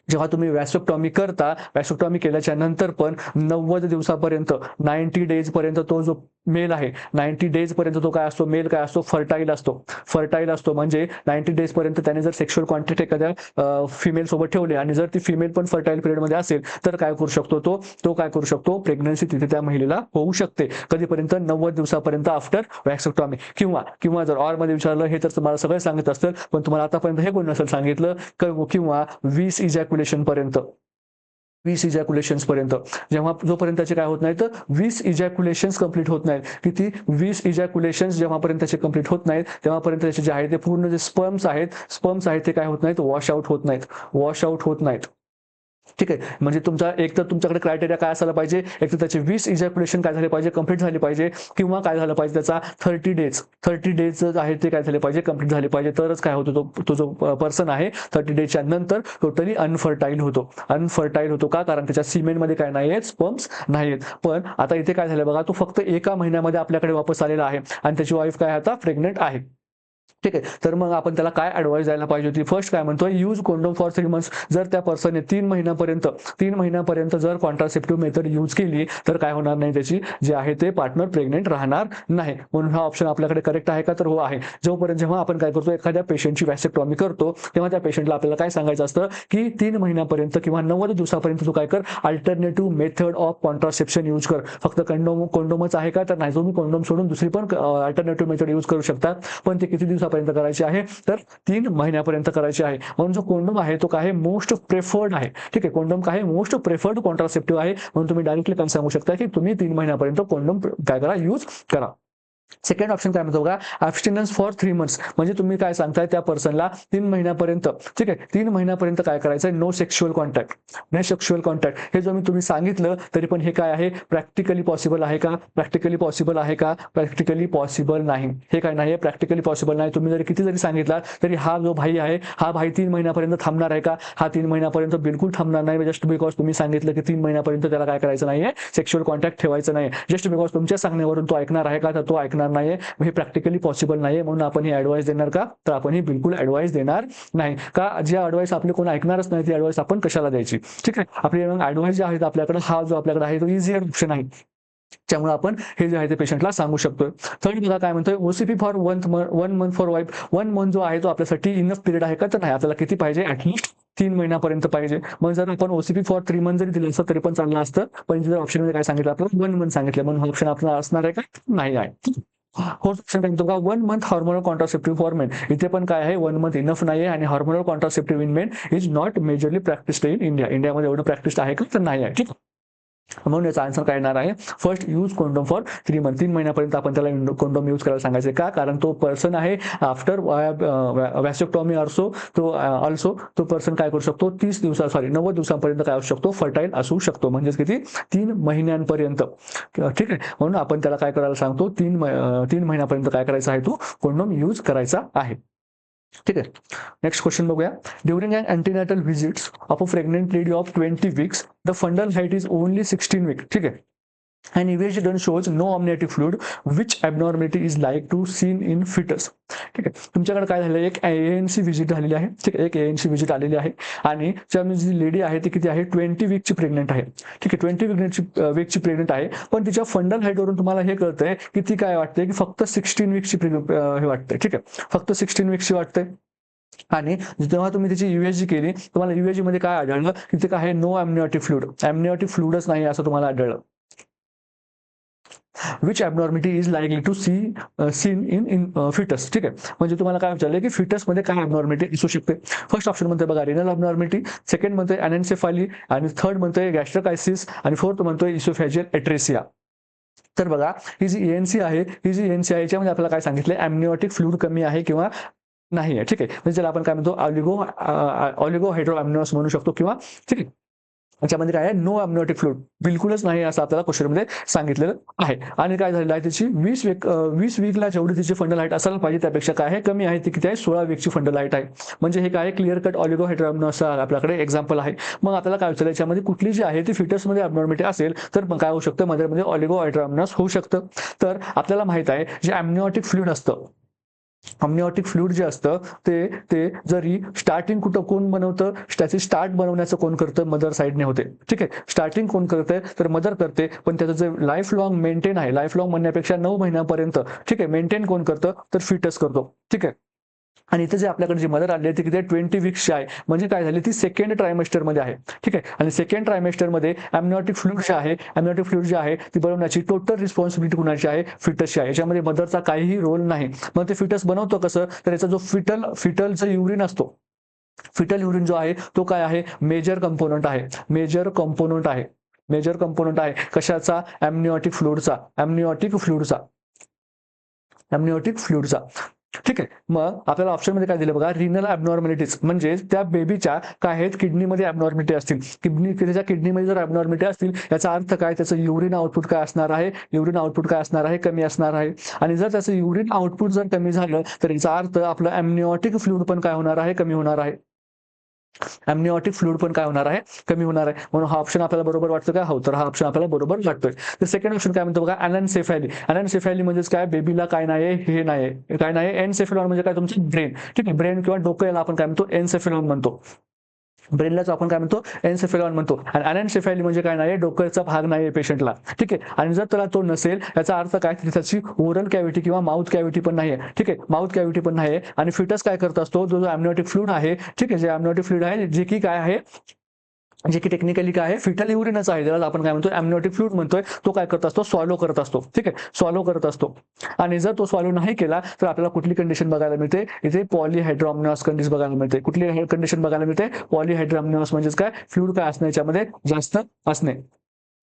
जेव्हा तुम्ही वॅसेक्टॉमी करता, वॅसेक्टॉमी केल्याच्या नंतर पण 90 दिवसापर्यंत 90 डेज पर्यंत तो जो मेल आहे, 90 डेज पर्यंत तो काय असतो, मेल काय असतो, फर्टाईल असतो. म्हणजे 90 डेज पर्यंत त्याने जर सेक्शुअल कॉन्टॅक्ट एखाद्या फिमेल सोबत ठेवले आणि जर ती फिमेल पण फर्टाईल पिरियडमध्ये असेल तर काय करू शकतो, तो काय करू शकतो, प्रेग्नन्सी तिथे त्या महिलेला होऊ शकते. कधीपर्यंत, 90 दिवसापर्यंत आफ्टर वॅसेक्टॉमी. किंवा जर ऑर मध्ये विचारलं, हे तर तुम्हाला सगळं सांगितलं असतं पण तुम्हाला आतापर्यंत हे कोण नसेल सांगितलं, किंवा 20 इजॅक्युलेशन पर्यंत, 20 इजॅक्युलेशन्स पर्यंत. जेव्हा जोपर्यंत त्याचे काय होत नाही, तर 20 इजॅक्युलेशन्स कंप्लीट होत नाहीत. किती, 20 इजॅक्युलेशन्स जेव्हापर्यंत त्याचे कंप्लीट होत नाहीत तेव्हापर्यंत त्याचे जे आहे ते पूर्ण जे स्पर्म्स आहेत ते काय होत नाहीत, वॉश आउट होत नाहीत. ठीक आहे. म्हणजे एक तर तुमच्याकडे क्रायटेरिया काय असायला पाहिजे, एक तर त्याचे 20 इजॅक्युलेशन काय झाले पाहिजे, कंप्लीट झाले पाहिजे, किंवा काय झालं पाहिजे, त्याचा 30 डेज आहे ते काय झाले पाहिजे, कंप्लीट झाले पाहिजे. तरच काय होतो, तो जो पर्सन आहे 30 डेजच्या नंतर टोटली अनफर्टाईल होतो. का, कारण त्याच्या सिमेनमध्ये काय नाहीये, स्पर्म्स नाहीयेत. पण आता इथे काय झालं बघा, तो फक्त 1 महिन्यामध्ये आपल्याकडे वापस आलेला आहे आणि त्याची वाईफ काय आता प्रेग्नेंट आहे. ठीक आहे. तर मग आपण त्याला काय ॲडवाइस द्यायला पाहिजे होती. फर्स्ट काय म्हणतोय, यूज कोंडोम फॉर 3 मंथ्स. जर त्या पर्सनने 3 महिन्यापर्यंत जर कॉन्ट्रासेप्टिव्ह मेथड यूज केली तर काय होणार नाही, त्याची जे आहे ते पार्टनर प्रेग्नेंट राहणार नाही. म्हणून हा ऑप्शन आपल्याकडे करेक्ट आहे का, तर हो आहे. जेव्हा आपण काय करतो, एखाद्या पेशंटची वॅसेक्टॉमी करतो तेव्हा त्या पेशंटला आपल्याला काय सांगायचं असतं की 3 महिन्यापर्यंत किंवा 90 दिवसापर्यंत तू काय कर, alternative method of contraception use कर. फक्त कोंडोमच आहे का, तर नाही, तुम्ही कोंडोम सोडून दुसरी पण अल्टरनेटिव्ह मेथड यूज करू शकता. पण ते किती दिवसापर्यंत करायची आहे, तर 3 महिन्यापर्यंत करायची आहे. म्हणून जो कोंडोम आहे तो काय, मोस्ट प्रेफर्ड आहे. ठीक आहे. कोंडोम काय, मोस्ट प्रेफर्ड कॉन्ट्रासेप्टिव्ह आहे. म्हणून तुम्ही डायरेक्टली काय सांगू शकता की तुम्ही 3 महिन्यापर्यंत कोंडोम काय करा, यूज करा. सेकंड ऑप्शन काय म्हणतो बघा, ॲब्स्टिनन्स फॉर 3 मंथ्स, म्हणजे तुम्ही काय सांगताय त्या पर्सनला 3 महिन्यापर्यंत, ठीक आहे, 3 महिन्यापर्यंत काय करायचं, no sexual contact, no sexual contact. हे जो मी तुम्ही सांगितलं तरी पण हे काय आहे, प्रॅक्टिकली पॉसिबल आहे का, प्रॅक्टिकली पॉसिबल आहे का, प्रॅक्टिकली पॉसिबल नाही. हे काय नाही, प्रॅक्टिकली पॉसिबल नाही. तुम्ही जरी किती जरी सांगितला तरी हा जो भाई आहे, हा भाई 3 महिन्यापर्यंत थांबणार आहे का, हा 3 महिन्यापर्यंत बिलकुल थांबणार नाही. जस्ट बिकॉज तुम्ही सांगितलं की 3 महिन्यापर्यंत त्याला काय करायचं नाहीये, सेक्शुअल कॉन्टॅक्ट ठेवायचं नाही. जस्ट बिकॉज तुमच्या सांगण्यावरून तो ऐकणार आहे का, तर तो ऐकणार नाहीये. हे प्रॅक्टिकली पॉसिबल नाहीये, म्हणून आपण ही ऍडवाइस देणार का, तर आपण ही बिलकुल ऍडवाइस देणार नाही. का, जी ऍडवाइस आपली कोण ऐकणारच नाही, ती ऍडवाइस आपण कशाला द्यायची. ठीक आहे, आपली ऍडवाइस जे आहेत आपल्याकडे, हा जो आपल्याकडे आहे तो इझियर ऑप्शन आहे, त्यामुळे आपण हे जे आहे ते पेशंटला सांगू शकतो. थर्ड बघा काय म्हणतोय, OCP for 1 month for wife. 1 month जो आहे तो आपल्यासाठी इनफ पिरियड आहे का, तर नाही. आपल्याला किती पाहिजे, ऍटलीस्ट 3 महिन्यापर्यंत पाहिजे. मग जर आपण ओसीपी फॉर 3 मंथ जरी दिलं असतं तरी पण चाललं असतं, पण जर ऑप्शन मध्ये काय सांगितलं आपल्याला 1 मंथ सांगितलं, म्हणून हा ऑप्शन आपल्याला असणार आहे का, नाही आहे. फोर्थ ऑप्शन काय म्हणतो का, 1 month hormonal contraceptive for main. इथे पण काय आहे, 1 मंथ इनफ नाहीये, आणि hormonal contraceptive in main is not majorly practised in India. इंडियामध्ये एवढं प्रॅक्टिस आहे का, तर नाही आहे. ठीक, म्हणून याचा आन्सर काय येणार आहे, first use condom for 3 month. 3 महिन्यापर्यंत आपण त्याला कोंडोम यूज करायला सांगायचे. का, कारण तो पर्सन आहे आफ्टर वॅसेक्टॉमी ऑल्सो तो पर्सन काय करू शकतो, 90 दिवसांपर्यंत काय असू शकतो, फर्टाईल असू शकतो. म्हणजेच किती, 3 महिन्यांपर्यंत. ठीक आहे, म्हणून आपण त्याला काय करायला सांगतो, 3 महिन्यापर्यंत काय करायचा आहे, तो कोंडोम यूज करायचा आहे. ठीक आहे, नेक्स्ट क्वेश्चन बघूया. During an antenatal visits of a pregnant lady of 20 weeks the fundal height is only 16 week. ठीक आहे, and EVG done shows no amniotic fluid, which abnormality is like to seen in fetus. ठीक आहे, तुमच्याकडे काय झालं, एक ANC visit झालेली आहे. ठीक आहे, एक ANC व्हिजिट आलेली आहे, आणि जी लेडी आहे ती किती आहे, 20 वीकची प्रेग्नेंट आहे. ठीक आहे, 20 वीकची प्रेग्नेंट आहे, पण तिच्या फंडल हाईटवरून तुम्हाला हे कळतंय की ती काय वाटते, की फक्त 16 वीकची हे वाटते. ठीक आहे, फक्त 16 वीकची वाटते. आणि जेव्हा तुम्ही त्याची युएसजी केली, तुम्हाला युएसजी मध्ये काय आढळलं, की ते काय आहे, नो अमनिओटिक फ्लुइड, अमनिओटिक फ्लुइडच नाही असं तुम्हाला आढळलं. Which abnormality is likely to seen in fetus. ठीक आहे, म्हणजे तुम्हाला काय विचारलं की फिटस मध्ये काय ॲबनॉर्मिटी असू शकते. फर्स्ट ऑप्शन म्हणतोय बघा, रिनल ॲबनॉर्मिटी, सेकंड म्हणतोय अनएन्सेफाली, आणि थर्ड म्हणतोय गॅस्ट्रोकायसिस, आणि फोर्थ म्हणतोय इसोफॅजियल एट्रेसिया. तर बघा, ही जी एएनसी आहे, याच्यामध्ये आपल्याला काय सांगितलं, अमनिओटिक फ्लुइड कमी आहे किंवा नाही आहे. ठीक आहे, म्हणजे ज्याला आपण काय म्हणतो, ऑलिगो हायड्रोअमनिओस म्हणू शकतो, किंवा ठीक आहे, याच्यामध्ये काय आहे, नो अमनिओटिक फ्लुइड, बिलकुलच नाही असं आपल्याला क्वेश्चनमध्ये सांगितलेलं आहे. आणि काय झालेलं आहे, त्याची 20 वीकला जेवढी तिची फंडल हाईट असायला पाहिजे त्यापेक्षा काय आहे, कमी आहे. ती किती आहे, 16 वीकची फंडल हाईट आहे. म्हणजे हे काय, क्लिअर कट ऑलिगो हायड्रोअमनिओस आपल्याकडे एक्झाम्पल आहे. मग आपल्याला काय विचारलं, याच्यामध्ये कुठली जी आहे ती फिटसमध्ये अबनॉर्मिटी असेल तर मग काय होऊ शकतं, मदरमध्ये ऑलिगो हायड्रोअमनिओस होऊ शकतं. तर आपल्याला माहित आहे, जे अमनिओटिक फ्लुइड असतं, अमनिओटिक फ्लुइड जे असतं ते जरी स्टार्टिंग कुठं कोण बनवतं, त्याचे स्टार्ट बनवण्याचं कोण करतं, मदर साईडने होते. ठीक आहे, स्टार्टिंग कोण करते, तर मदर करते, पण त्याचं जे लाईफ लॉंग मेंटेन आहे, लाईफ लॉंग म्हणण्यापेक्षा 9 महिन्यापर्यंत, ठीक आहे, मेंटेन कोण करतं, तर फिटस करतो. ठीक आहे, आणि इथं जे आपल्याकडे जी मदर आली आहे ती किती 20 वीक्सची आहे, म्हणजे काय झाली, ती सेकंड ट्रायमेस्टर मध्ये आहे. ठीक आहे, आणि सेकंड ट्रायमेस्टर मध्ये अमनिओटिक फ्लुइड जे आहे ती बनवण्याची टोटल रिस्पॉन्सिबिलिटी कुणाची आहे, फिटसची आहे. याच्यामध्ये मदरचा काहीही रोल नाही. मग ते फिटस बनवतो कसं, तर याचा जो फिटलचा युरिन असतो, फिटल युरिन जो आहे तो काय आहे, मेजर कंपोनंट आहे कशाचा, अमनिओटिक फ्लुइडचा. ठीक आहे, मग आपल्याला ऑप्शन मध्ये काय दिलं बघा, रिनल ॲबनॉर्मॅलिटीज, म्हणजे त्या बेबीच्या काय आहेत, किडनीमध्ये ॲबनॉर्मिटी असतील, त्याच्या किडनीमध्ये जर ॲबनॉर्मिटी असतील, याचा अर्थ काय, त्याचं युरिन आउटपुट काय असणार आहे, कमी असणार आहे. आणि जर त्याचं युरिन आउटपुट जर कमी झालं तर याचा अर्थ आपलं अमनिओटिक फ्लुइड पण काय होणार आहे, कमी होणार आहे. कमी होणार आहे. म्हणून हा ऑप्शन आपल्याला बरोबर वाटतं का, हो, तर हा ऑप्शन आपल्याला बरोबर वाटतोय. तर सेकंड ऑप्शन काय म्हणतो बघा, अनएन्सेफॅली म्हणजेच काय, बेबीला काय नाही, हे नाही, काय नाही, एन्सेफेलॉन म्हणजे काय, तुमचं ब्रेन. ठीक आहे, ब्रेन किंवा डोकं, याला आपण काय म्हणतो, एन्सेफेलॉन म्हणतो. ब्रेनलाच आपण काय म्हणतो, एन्सेफेलॉन म्हणतो. आणि अनएन्सेफॅली म्हणजे काय नाही, डोक्याचा भाग नाही पेशंटला. ठीक आहे, आणि जर त्याला तो नसेल, याचा अर्थ काय, त्याची ओरल कॅव्हिटी किंवा माउथ कॅव्हिटी पण नाहीये. ठीक आहे, माउथ कॅव्हिटी पण नाही. आणि फिटस काय करत असतो, जो अमनिओटिक फ्लुइड आहे, ठीक आहे, जे अमनिओटिक फ्लुइड आहे, जे की काय आहे, जे की टेक्निकली काय आहे, फिटल युरिनच आहे, ज्याला आपण काय म्हणतो, अमनिओटिक फ्लुइड म्हणतोय, तो काय करत असतो, स्वालो करत असतो. ठीक आहे, स्वालो करत असतो. आणि जर तो स्वालो नाही केला तर आपल्याला कुठली कंडिशन बघायला मिळते, इथे पॉलीहायड्रोअमनिओस कंडिशन बघायला मिळते. कुठली कंडिशन बघायला मिळते, पॉलीहायड्रोअमनिओस, म्हणजेच काय, फ्लुइड काय असणे, याच्यामध्ये जास्त असणे.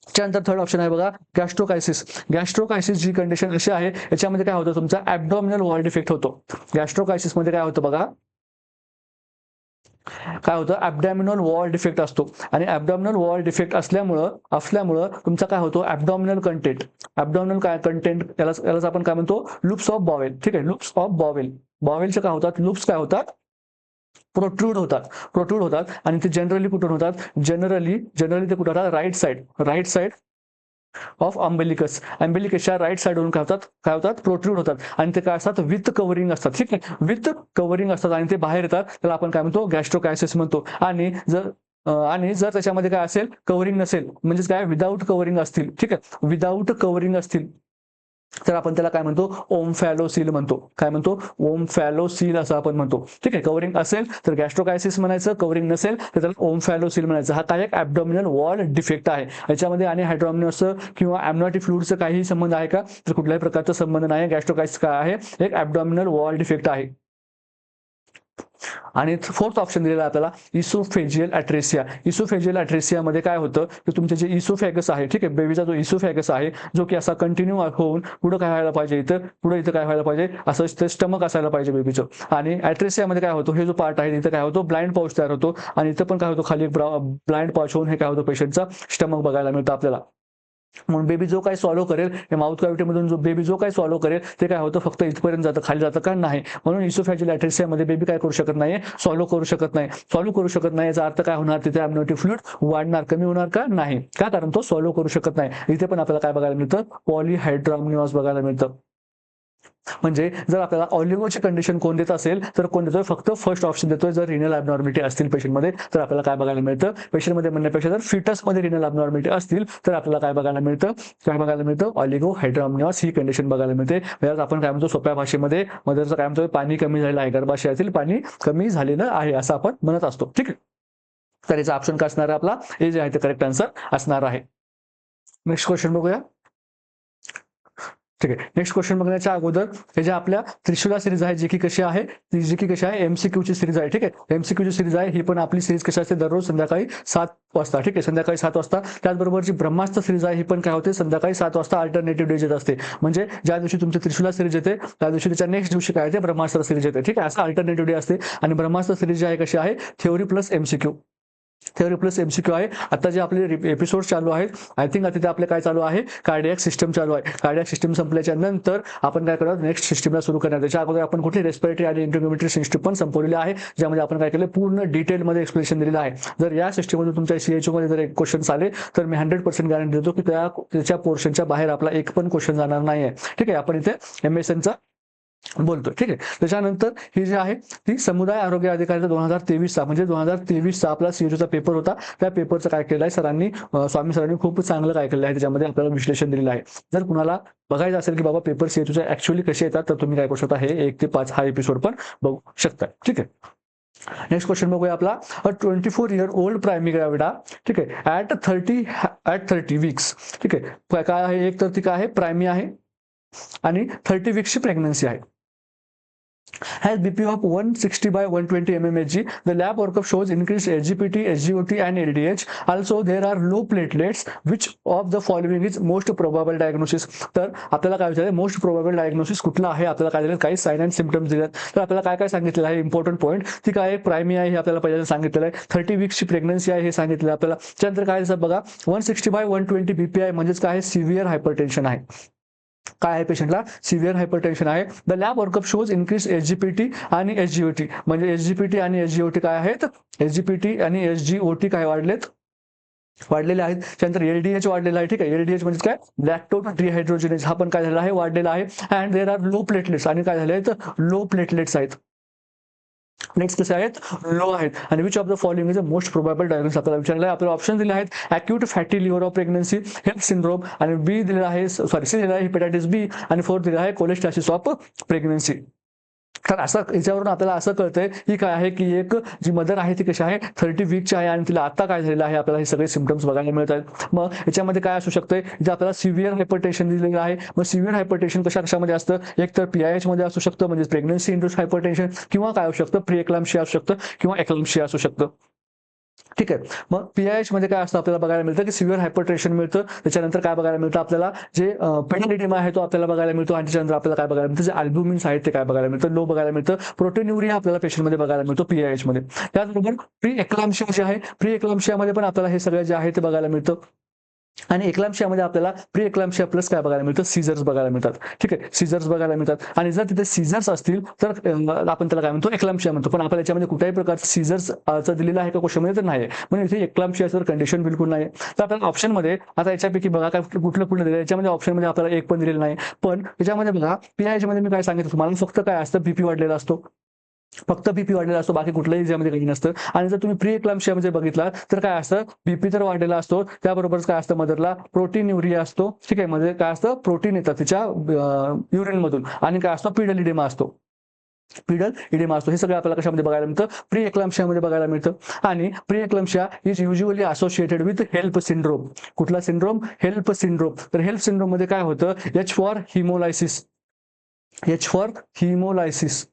त्यानंतर थर्ड ऑप्शन आहे बघा गॅस्ट्रोकायसिस. गॅस्ट्रोकायसिस जी कंडिशन अशी आहे, याच्यामध्ये काय होतं, तुमचा ऍब्डॉमिनल वॉल डिफेक्ट होतो. गॅस्ट्रोकायसिस मध्ये काय होतं बघा, काय होतं, ऍब्डॉमिनल वॉल डिफेक्ट असतो. आणि ऍब्डॉमिनल वॉल डिफेक्ट असल्यामुळं तुमचा काय होतो, ऍब्डॉमिनल काय कंटेंट, यालाच आपण काय म्हणतो, लूप्स ऑफ बॉवेल. ठीक आहे, लूप्स ऑफ बॉवेल. बॉवेलचे काय होतात, लूप्स काय होतात, प्रोट्रूड होतात. आणि ते जनरली कुठून होतात, जनरली ते कुठे होतात, राईट साइड ऑफ अम्बिलिकसच्या राईट साइडवरून काय होतात प्रोट्रूड होतात. आणि ते काय असतात, विथ कव्हरिंग असतात. ठीक आहे, विथ कव्हरिंग असतात आणि ते बाहेर येतात, त्याला आपण काय म्हणतो, गॅस्ट्रोकायसिस म्हणतो. आणि जर त्याच्यामध्ये काय असेल, कव्हरिंग नसेल, म्हणजेच काय विदाऊट कव्हरिंग असतील, ठीक आहे, विदाऊट कव्हरिंग असतील, तर आपण त्याला काय म्हणतो, ओमफॅलोसील म्हणतो. काय म्हणतो, ओमफॅलोसील असं आपण म्हणतो. ठीक आहे, कव्हरिंग असेल तर गॅस्ट्रोकायसिस म्हणायचं, कव्हरिंग नसेल तर त्याला ओमफॅलोसील म्हणायचं. हा काय एक ऍब्डॉमिनल वॉल डिफेक्ट आहे. याच्यामध्ये आणि हायड्रोमिनस किंवा एम्नॉटिक फ्लुइडचा काही संबंध आहे का, तर कुठल्याही प्रकारचा संबंध नाही. गॅस्ट्रोकायसिस काय आहे, एक ऍब्डॉमिनल वॉल डिफेक्ट आहे. आणि फोर्थ ऑप्शन दिलेला आपल्याला इसोफेजियल अट्रेसिया. इसोफेजियल अट्रेसिया मध्ये काय होतं, की तुमचे जे इसोफॅगस आहे, ठीक आहे, बेबीचा जो इसोफॅगस आहे, जो की असा कंटिन्यू होऊन पुढे काय व्हायला पाहिजे, इथं काय व्हायला पाहिजे, असं स्टमक असायला पाहिजे बेबीचं. आणि अट्रेसियामध्ये काय होतं, हे जो पार्ट आहे इथं काय होतो, ब्लाइंड पाउच तयार होतो. आणि इथं पण काय होतं, खाली ब्लाइंड पाउच होऊन हे काय होतं, पेशंटचा स्टमक बघायला मिळतं आपल्याला. म्हणून बेबी जो काही सॉल्व्ह करेल, हे माउथ कॅव्हिटीमधून बेबी जो काही सॉल्व्ह करेल, ते काय होतं, फक्त इथपर्यंत जातं, खाली जातं का नाही. म्हणून इसोफॅजियल अट्रेसियामध्ये बेबी काय करू शकत नाही, सॉल्व्ह करू शकत नाही. याचा अर्थ काय होणार, तिथे अम्नियोटिक फ्लुइड वाढणार, कमी होणार का नाही, का कारण तो सॉल्व्ह करू शकत नाही. इथे पण आपल्याला काय बघायला मिळतं, पॉलीहायड्रोमिनॉस बघायला मिळतं. म्हणजे जर आपल्याला ऑलिगोची कंडिशन कोण देत असेल, तर कोण देतोय, फक्त फर्स्ट ऑप्शन देतोय. जर रिनल ॲबनॉर्मॅलिटी असतील पेशंटमध्ये, तर आपल्याला काय बघायला मिळतं, पेशंटमध्ये म्हणण्यापेक्षा जर फिटसमध्ये रिनल ॲबनॉर्मॅलिटी असतील, तर आपल्याला काय बघायला मिळतं, ऑलिगोहायड्रोमिनॉस ही कंडिशन बघायला मिळते. आपण काय म्हणतो, सोप्या भाषेमध्ये मदरचं काय म्हणतो, पाणी कमी झालेलं आहे, गर्भाशयातील पाणी कमी झालेलं आहे, असं आपण म्हणत असतो. ठीक आहे, तर याचा ऑप्शन काय असणार आहे, आपला हे जे आहे ते करेक्ट आन्सर असणार आहे. नेक्स्ट क्वेश्चन बघूया. ठीक आहे, नेक्स्ट क्वेश्चन बघण्याच्या अगोदर हे जे आपल्या त्रिशूला सिरीज आहे, जी की कशी आहे, एमसीक्यूची सिरीज आहे. ठीक आहे, एमसीक्यूची सिरीज आहे, ही पण आपली सिरीज कशी असते, दररोज संध्याकाळी 7 वाजता. ठीक आहे, संध्याकाळी 7 वाजता. त्याचबरोबर जी ब्रह्मास्त्र सिरीज आहे, ही पण काय होते, संध्याकाळी 7 वाजता अल्टरनेटिव्ह डेज येत असते. म्हणजे ज्या दिवशी तुमची त्रिशूला सिरीज येते, त्या दिवशी त्याच्या नेक्स्ट दिवशी काय येते, ब्रह्मास्त्र सिरीज येते. ठीक आहे, असं अल्टरनेटिव्ह डे असते. आणि ब्रह्मास्त्र सिरीज जी आहे कशी आहे, थ्योरी प्लस एमसीक्यू आहे. आता जे आपले एपिसोड चालू आहेत, आय थिंक आता ते आपले काय चालू आहे, कार्डियक सिस्टम चालू आहे. कार्डियक सिस्टम संपल्याच्या नंतर आपण काय करणार, नेक्स्ट सिस्टमला सुरू करणार. त्याच्या अगोदर आपण कुठली रेस्पिरेटरी आणि इंट्रोग्युमेटरी सिस्टम पण संपवलेली आहे, ज्यामध्ये आपण काय केलं, पूर्ण डिटेलमध्ये एक्सप्लेनेशन दिलेलं आहे. जर या सिस्टममध्ये तुमच्या सीएचओ मध्ये जर एक क्वेश्चन आले, तर मी 100% गॅरंटी देतो की त्याच्या पोर्शनच्या बाहेर आपला एक पण क्वेश्चन जाणार नाही आहे. ठीक आहे, आपण इथे एमएसएनचा बोलतोय. ठीक आहे, त्याच्यानंतर ही जी आहे ती समुदाय आरोग्य अधिकारीचा 2023चा, म्हणजे 2023चा आपला सीएचओचा पेपर होता. त्या पेपरचं काय केलं आहे सरांनी, स्वामी सरांनी खूप चांगलं काय केलं आहे, त्याच्यामध्ये आपल्याला विश्लेषण दिलेलं आहे. जर कुणाला बघायचं असेल की बाबा पेपर सीएचओचा ऍक्च्युअली कसे येतात, तर तुम्ही काय करू शकता, हे 1 ते 5 हा एपिसोड पण बघू शकता. ठीक आहे, नेक्स्ट क्वेश्चन बघूया आपला. 24 year old प्रायमी ग्रॅविडा, ठीक आहे, ऍट 30 वीक्स. ठीक आहे, काय आहे, एक तर ती काय आहे, प्रायमी आहे आणि 30 वीक्सची प्रेग्नन्सी आहे. has BP of 160 by 120 mmHg. The lab workup shows increased SGPT, SGOT and LDH. Also, there are low platelets. Which of the following is most probable diagnosis? तर आपल्याला काय विचारायचं, मोस्ट प्रोबेबल डायग्नोसिस कुठला आहे, आपल्याला काय दिलं, काही साइन अँड सिम्पटम्स दिलेत. तर आपल्याला काय काय सांगितलेलं आहे, इम्पॉर्टंट पॉईंट, ती काय प्रायमी आहे हे आपल्याला पहिल्यांदा सांगितलेलं आहे. 30 वीक्सची प्रेग्नन्सी आहे हे सांगितलं आपल्याला. त्यानंतर काय दिसत बघा, 160 by 120 BP आहे, म्हणजेच काय, सिव्हिअर हायपरटेन्शन आहे. काय आहे, पेशंटला सिव्हिअर हायपरटेन्शन आहे. The lab workup shows increase SGPT आणि एसजीओटी. म्हणजे एसजीपीटी आणि एसजीओटी काय आहेत, एसजीपीटी आणि एसजीओटी काय वाढलेले आहेत. त्यानंतर एलडीएच वाढलेला आहे. ठीक आहे, एलडीएच म्हणजे काय, लॅक्टोज डिहायड्रोजिनेज, हा पण काय झालेला आहे, वाढलेला आहे. And there are low platelets, आणि काय झाले आहेत, लो प्लेटलेट्स आहेत. नेक्स्ट कसे आहेत, लो आहेत. आणि which of the following is a most probable diagnosis आपल्याला विचारलं आहे. आपल्याला ऑप्शन दिले आहेत, acute fatty liver of pregnancy, health syndrome, आणि बी दिलेला आहे, सी दिलेला आहे हेपेटायटिस बी, आणि 4 दिलेला आहे कोलेस्टासिस ऑफ प्रेग्नन्सी. तर असं याच्यावरून आपल्याला असं कळतंय की काय आहे, की एक जी मदर आहे ती कशी आहे, 30 वीकची आहे आणि तिला आता काय झालेलं आहे, आपल्याला हे सगळे सिम्पटम्स बघायला मिळत आहेत. मग याच्यामध्ये काय असू शकतंय, जे आपल्याला सिव्हिअर हायपरटेन्शन दिलेलं आहे. मग सिव्हिअर हायपरटेन्शन कशामध्ये असतं, एक तर पीआयएच मध्ये असू शकतं, म्हणजे प्रेग्नन्सी इंड्यूस्ड हायपरटेन्शन, किंवा काय असू शकतं, प्री एक्लाम्शिया असू शकतं, किंवा एक्लाम्शिया असू शकतं. ठीक आहे. मग पीआयएच मध्ये काय असतं आपल्याला बघायला मिळतं की सिव्हिअर हायपरटेन्शन मिळतं. त्याच्यानंतर काय बघायला मिळतं आपल्याला, जे पेडल इडेमा आहे तो आपल्याला बघायला मिळतो. आणि त्याच्यानंतर आपल्याला काय बघायला मिळतं, जे अल्ब्युमिन्स आहेत ते काय बघायला मिळतं, लो बघायला मिळतं. प्रोटीन्युरिया आपल्याला पेशंटमध्ये बघायला मिळतो पीआयएच मध्ये. त्याचबरोबर प्री एक्लाम्शिया जे आहे, प्री एक्लाम्शियामध्ये पण आपल्याला हे सगळं जे आहे ते बघायला मिळतं. आणि एक्लाम्शियामध्ये आपल्याला प्री एक्लाम्शिया प्लस काय बघायला मिळतं, सीझर्स बघायला मिळतात. ठीक आहे, सीझर्स बघायला मिळतात. आणि जर तिथे सीझर्स असतील तर आपण त्याला काय म्हणतो, एक्लाम्शिया म्हणतो. पण आपल्याला याच्यामध्ये कुठल्याही प्रकारचं सीझर्स दिलेलं आहे का क्वेश्चनमध्ये, तर नाही. म्हणजे इथे एक्लाम्शियाचं कंडिशन बिलकुल नाही. तर आपल्याला ऑप्शनमध्ये आता याच्यापैकी बघा काय कुठलं दिलं, याच्यामध्ये ऑप्शनमध्ये आपल्याला एक पण दिलेलं नाही. पण याच्यामध्ये बघा पीआयएच मध्ये मी काय सांगितलं तुम्हाला, फक्त काय असतं, बीपी वाढलेला असतो. फक्त बीपी वाढलेला असतो, बाकी कुठल्याही याच्यामध्ये काही नसतं. आणि जर तुम्ही प्री एक्लाम्शियामध्ये बघितला तर काय असतं, बीपी तर वाढलेला असतो, त्याबरोबरच काय असतं, मदरला प्रोटीन युरिया असतो. ठीक आहे, म्हणजे काय असतं, प्रोटीन येतं तिच्या युरिन मधून. आणि काय असतो, पिडल इडेमा असतो. पिडल इडेमा असतो. हे सगळं आपल्याला कशामध्ये बघायला मिळतं, प्री एक्लाम्शियामध्ये बघायला मिळतं. आणि pre eclampsia is usually associated with HELLP syndrome. कुठला सिंड्रोम, हेल्प सिंड्रोम. तर हेल्प सिंड्रोम मध्ये काय होतं, H for hemolysis. H for hemolysis.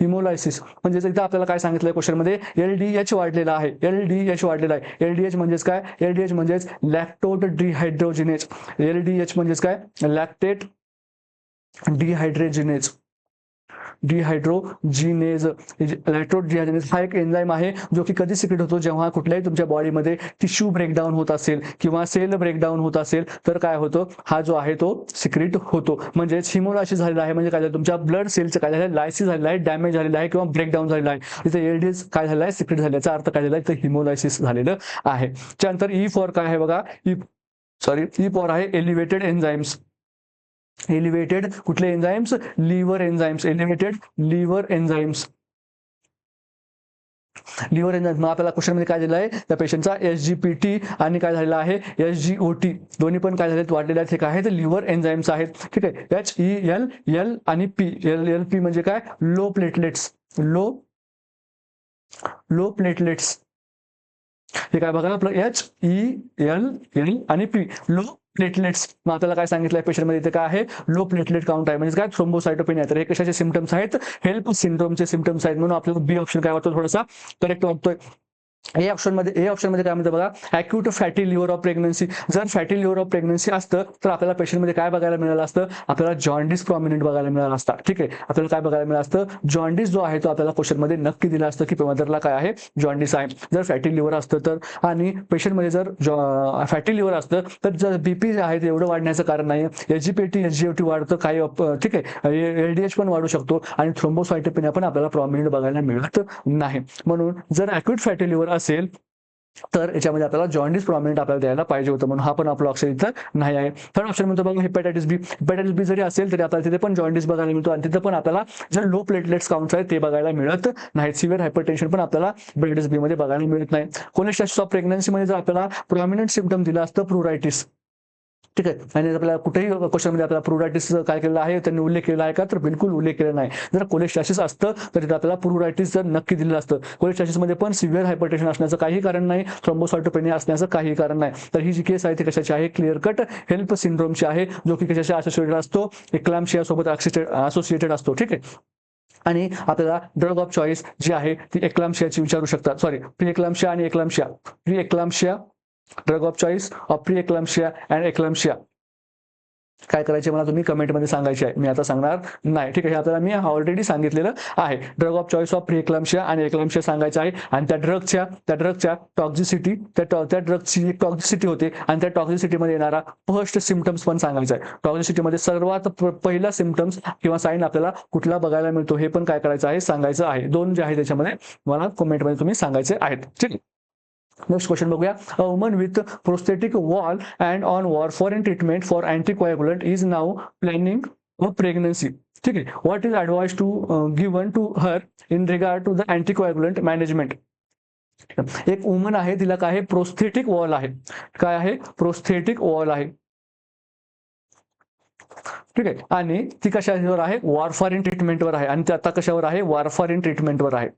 Hemolysis म्हणजे इथं आपल्याला काय सांगितलंय क्वेश्चनमध्ये, एलडीएच वाढलेला आहे. एलडीएच वाढलेला आहे. एलडीएच म्हणजेच काय, एलडीएच म्हणजेच लॅक्टोड डिहायड्रोजिनेज. एलडीएच म्हणजेच काय, लॅक्टेट डिहायड्रोजिनेज. डिहायड्रोजिनेज. लॅक्टोडिहायड्रोजिनेज हा एक एन्झाईम आहे जो की कधी सिक्रेट होतो, जेव्हा कुठल्याही तुमच्या बॉडीमध्ये टिश्यू ब्रेकडाऊन होत असेल किंवा सेल ब्रेकडाऊन होत असेल तर काय होतं, हा जो आहे तो सिक्रेट होतो. म्हणजे हिमोलायसिस झालेला आहे म्हणजे काय झालं, तुमच्या ब्लड सेलचं काय झालं, लायसिस झालेलं आहे, डॅमेज झालेला आहे किंवा ब्रेकडाऊन झालेला आहे. इथे एलडीएस काय झालेला आहे, सिक्रेट झाल्याचा अर्थ काय झाला, इथे हिमोलायसिस झालेलं आहे. त्यानंतर ई फॉर काय आहे बघा, ई फॉर आहे एलिव्हेटेड एन्झाईम्स. एलिव्हेटेड कुठले enzymes, liver enzymes. Elevated liver enzymes. Liver enzyme. मग आपल्याला क्वेश्चनमध्ये काय दिलं आहे, त्या पेशंटचा एसजीपीटी आणि काय झालेला आहे, एसजीओटी दोन्ही पण काय झालेत, वाढलेले आहेत. हे काय आहेत, लिव्हर एन्झाईम्स आहेत. ठीक आहे, HEL आणि पी. एल पी म्हणजे काय, लो प्लेटलेट्स. Low platelets. हे काय बघा आपलं, HEL आणि पी, लो प्लेटलेट्स. मग आपल्याला काय सांगितलंय पेशंटमध्ये, इथे काय आहे, लो प्लेटलेट काउंट आहे. म्हणजे काय, थ्रोम्बोसायटोपेनिया. तर हे कशाचे सिम्पटम्स आहेत, हेल्प सिंड्रोमचे सिम्पटम्स आहेत. म्हणून आपल्याला बी ऑप्शन काय वाटतो, थोडासा करेक्ट वाटतोय. ए ऑप्शनमध्ये काय म्हणतं बघा, acute fatty liver of pregnancy. जर फॅटी लिव्हर ऑफ प्रेग्नन्सी असतं तर आपल्याला पेशंटमध्ये काय बघायला मिळालं असतं, आपल्याला जॉन्डिस प्रॉमिनंट बघायला मिळाला असता. ठीक आहे, आपल्याला काय बघायला मिळालं असतं, जॉन्डिस जो आहे तो आपल्याला क्वेश्चनमध्ये नक्की दिला असतं की मदरला काय आहे, जॉन्डिस आहे. जर फॅटी लिव्हर असतं तर. आणि पेशंटमध्ये जर फॅटी लिव्हर असतं तर जर बीपी जे आहे ते एवढं वाढण्याचं कारण नाही. एसजीओटी वाढतं काही, ठीक आहे, एलडीएच पण वाढू शकतो आणि थ्रोम्बोसायटोपेनिया पण आपल्याला प्रॉमिनंट बघायला मिळत नाही. म्हणून जर अॅक्यूट फॅटी लिव्हर असेल तर याच्यामध्ये आपल्याला जॉन्डिस प्रॉमिनंट आपल्याला द्यायला पाहिजे होतं, म्हणून हा पण आपला ऑप्शन इथं नाही आहे. थर्ड ऑप्शन म्हणतो बघा, हेपॅटायटिस बी. हेपॅटायटिस बी जरी असेल तरी आपल्याला तिथे पण जॉन्डिस बघायला मिळतो आणि तिथे पण आपल्याला जे लो प्लेटलेट्स काउंट्स आहेत ते बघायला मिळत नाही. सिव्हिअर हायपरटेन्शन पण आपल्याला हेपॅटायटिस बी मध्ये बघायला मिळत नाही. कोलेस्ट्रॉल ऑफ प्रेग्नन्सीमध्ये जर आपल्याला प्रॉमिनंट सिम्पटम दिलं असतं, प्रुरायटिस. ठीक आहे, आणि आपल्याला कुठेही क्वेश्चनमध्ये आपल्याला प्रुरायटिस काय केलेलं आहे, त्यांनी उल्लेख केला आहे का, तर बिलकुल उल्लेख केला नाही. जर कोलेस्ट्रासिस असतं तर तिथे आपल्याला प्रुरायटिस जर नक्की दिलेलं असतं. कोलेस्ट्रासिसमध्ये पण सिव्हिअर हायपरटेन्शन असण्याचं काही कारण नाही, थ्रोम्बोसायटोपेनिया असण्याचं काही कारण नाही. तर ही जी केस आहे ती कशाची आहे, क्लिअर कट हेल्प सिंड्रोमची आहे, जो की कशाशी असोसिएटेड असतो, एक्लाम्शिया सोबत असोसिएटेड असतो. ठीक आहे. आणि आपल्याला ड्रग ऑफ चॉईस जी आहे ती एक्लाम्शियाची विचारू शकतात. सॉरी, प्री एक्लाम्शिया आणि eclampsia. Pre eclampsia, drug of choice of pre eclampsia and eclampsia. काय करायचे मला तुम्ही कमेंटमध्ये सांगायचे आहे, मी आता सांगणार नाही. ठीक आहे, आपल्याला मी ऑलरेडी सांगितलेलं आहे. Drug of choice of pre eclampsia आणि एक्लाम्शिया सांगायचं आहे. आणि त्या ड्रगच्या टॉक्झिसिटी, त्या ड्रगची एक टॉक्झिसिटी होते आणि त्या टॉक्झिसिटीमध्ये येणारा फर्स्ट सिम्पटम्स पण सांगायचं आहे. टॉक्झिसिटीमध्ये सर्वात पहिला सिम्पटम्स किंवा साईन आपल्याला कुठला बघायला मिळतो हे पण काय करायचं आहे, सांगायचं आहे. दोन जे आहे त्याच्यामध्ये मला कमेंटमध्ये तुम्ही सांगायचे आहेत. ठीक आहे. नेक्स्ट क्वेश्चन बघूया. A woman with prosthetic valve and on warfarin treatment for anticoagulant is now planning a pregnancy. ठीक आहे, what is advice to given to her in regard to the anticoagulant management. एक woman आहे, तिला काय आहे, prosthetic wall आहे. काय आहे, प्रोस्थेटिक वॉल आहे. ठीक आहे, आणि ती कशावर आहे, वॉरफॉरिन ट्रीटमेंटवर आहे. आणि ती आता कशावर आहे, वॉरफॉरिन ट्रीटमेंटवर आहे.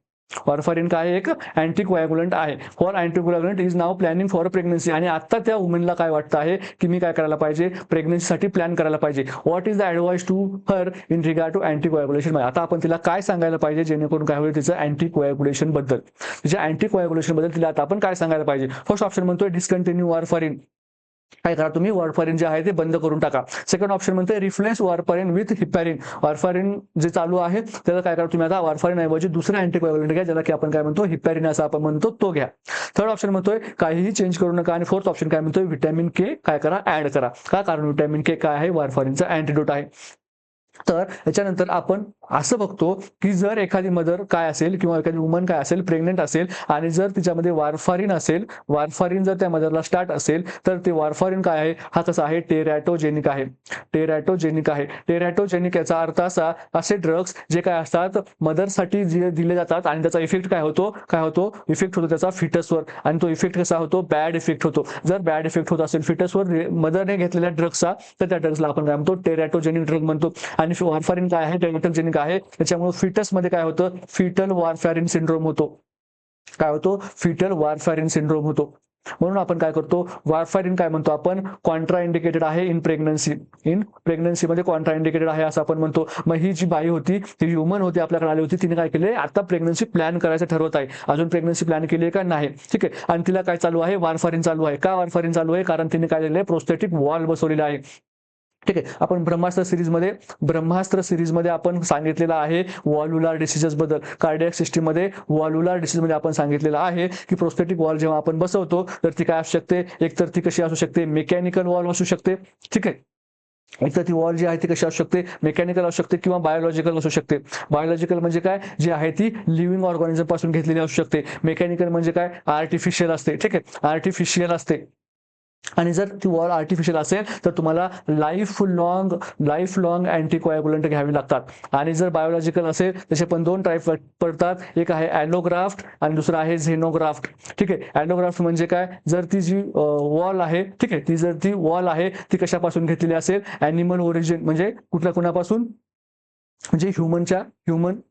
वॉरफारिन काय आहे? एक अँटीकोॲग्युलंट आहे. For anticoagulant is now planning for pregnancy. आणि आता त्या वुमनला काय वाटतं आहे की मी काय करायला पाहिजे? प्रेग्नन्सीसाठी प्लॅन करायला पाहिजे. What is the advice to her in regard to anticoagulation? आता आपण तिला काय सांगायला पाहिजे जेणेकरून काय होईल तिचं अँटीकोॲग्युलेशन बद्दल, तिच्या अँटीकोॲग्युलेशन बद्दल तिला आता आपण काय सांगायला पाहिजे? फर्स्ट ऑप्शन म्हणतोय डिस्कंटिन्यू वॉरफारिन. काय करा तुम्ही? वॉरफारिन जे आहे ते बंद करून टाका. सेकंड ऑप्शन म्हणते रिप्लेस वॉरफारिन विथ हिपॅरिन. वॉरफारिन जे चालू आहे त्याला काय करा तुम्ही आता वॉरफारिन ऐवजी दुसरा अँटीकोॲग्युलंट घ्या, ज्याला की आपण काय म्हणतो? हिपॅरिन असं आपण म्हणतो, तो घ्या. थर्ड ऑप्शन म्हणतोय काहीही चेंज करू नका. आणि फोर्थ ऑप्शन काय म्हणतोय? व्हिटॅमिन के काय करा? ऍड करा. का? कारण व्हिटॅमिन के काय आहे? वॉरफारिनचा अँटीडोट आहे. तर याच्यानंतर आपण असं बघतो की जर एखादी मदर काय असेल किंवा एखादी वुमन काय असेल, प्रेग्नेंट असेल आणि जर तिच्यामध्ये वॉरफारिन असेल, वॉरफारिन जर त्या मदरला स्टार्ट असेल तर ते वॉरफारिन काय आहे? हा कसा आहे? टेरॅटोजेनिक आहे. टेरॅटोजेनिक आहे. टेरॅटोजेनिक याचा अर्थ असा, असे ड्रग्स जे काय असतात मदरसाठी जे दिले जातात आणि त्याचा इफेक्ट काय होतो? इफेक्ट होतो त्याचा फिटसवर. आणि तो इफेक्ट कसा होतो? बॅड इफेक्ट होतो. जर बॅड इफेक्ट होत असेल फिटसवर मदरने घेतलेल्या ड्रग्सचा, तर त्या ड्रग्सला आपण काय म्हणतो? टेरॅटोजेनिक ड्रग म्हणतो. आणि वॉरफारिन काय आहे? टेरॅटोजेनिक आहे. त्याच्यामुळे फिटस मध्ये काय होतं? फिटल वॉरफॅरिन सिंड्रोम होतो. काय होतो? फिटल वॉरफॅरिन सिंड्रोम होतो. म्हणून आपण काय करतो? वॉरफारिन काय म्हणतो आपण? कॉन्ट्रा इंडिकेटेड आहे इन प्रेग्नन्सी. इन प्रेग्नन्सीमध्ये कॉन्ट्रा इंडिकेटेड आहे असं आपण म्हणतो. मग ही जी बाई होती, ती ह्युमन होती, आपल्याकडे आली होती, तिने काय केले? आता प्रेग्नन्सी प्लॅन करायचं ठरवत आहे. अजून प्रेग्नन्सी प्लॅन केली आहे का? नाही. ठीक आहे. आणि तिला काय चालू आहे? वॉरफारिन चालू आहे. का वॉरफारिन चालू आहे? कारण तिने काय केलेलं आहे? प्रोस्थेटिक वॉल बसवलेला आहे. ठीक आहे. आपण ब्रह्मास्त्र सिरीजमध्ये आपण सांगितलेलं आहे वॉल्व्युलर डिसीजेस बद्दल. कार्डियक सिस्टीममध्ये वॉल्व्युलर डिसीज मध्ये आपण सांगितलेलं आहे की प्रोस्थेटिक वॉल जेव्हा आपण बसवतो तर ती काय असू शकते? एक तर ती कशी असू शकते? मेकॅनिकल वॉल असू शकते. ठीक आहे. एक तर ती वॉल जी आहे ती कशी असू शकते? मेकॅनिकल असू शकते किंवा बायोलॉजिकल असू शकते. बायोलॉजिकल म्हणजे काय? जी आहे ती लिव्हिंग ऑर्गॅनिझम पासून घेतलेली असू शकते. मेकॅनिकल म्हणजे काय? आर्टिफिशियल असते. ठीक आहे. आर्टिफिशियल असते. आणि जर ती वॉल आर्टिफिशियल असेल तर तुम्हाला लाईफ लॉंग अँटीकोॲग्युलंट घ्यावी लागतात. आणि जर बायोलॉजिकल असेल त्याचे पण दोन टाईप पडतात. एक आहे ॲलोग्राफ्ट आणि दुसरा आहे झेनोग्राफ्ट. ठीक आहे. ॲलोग्राफ्ट म्हणजे काय? जर ती जी वॉल आहे, ठीक आहे, ती जर ती वॉल आहे ती कशापासून घेतलेली असेल? ॲनिमल ओरिजिन म्हणजे कुणापासून? म्हणजे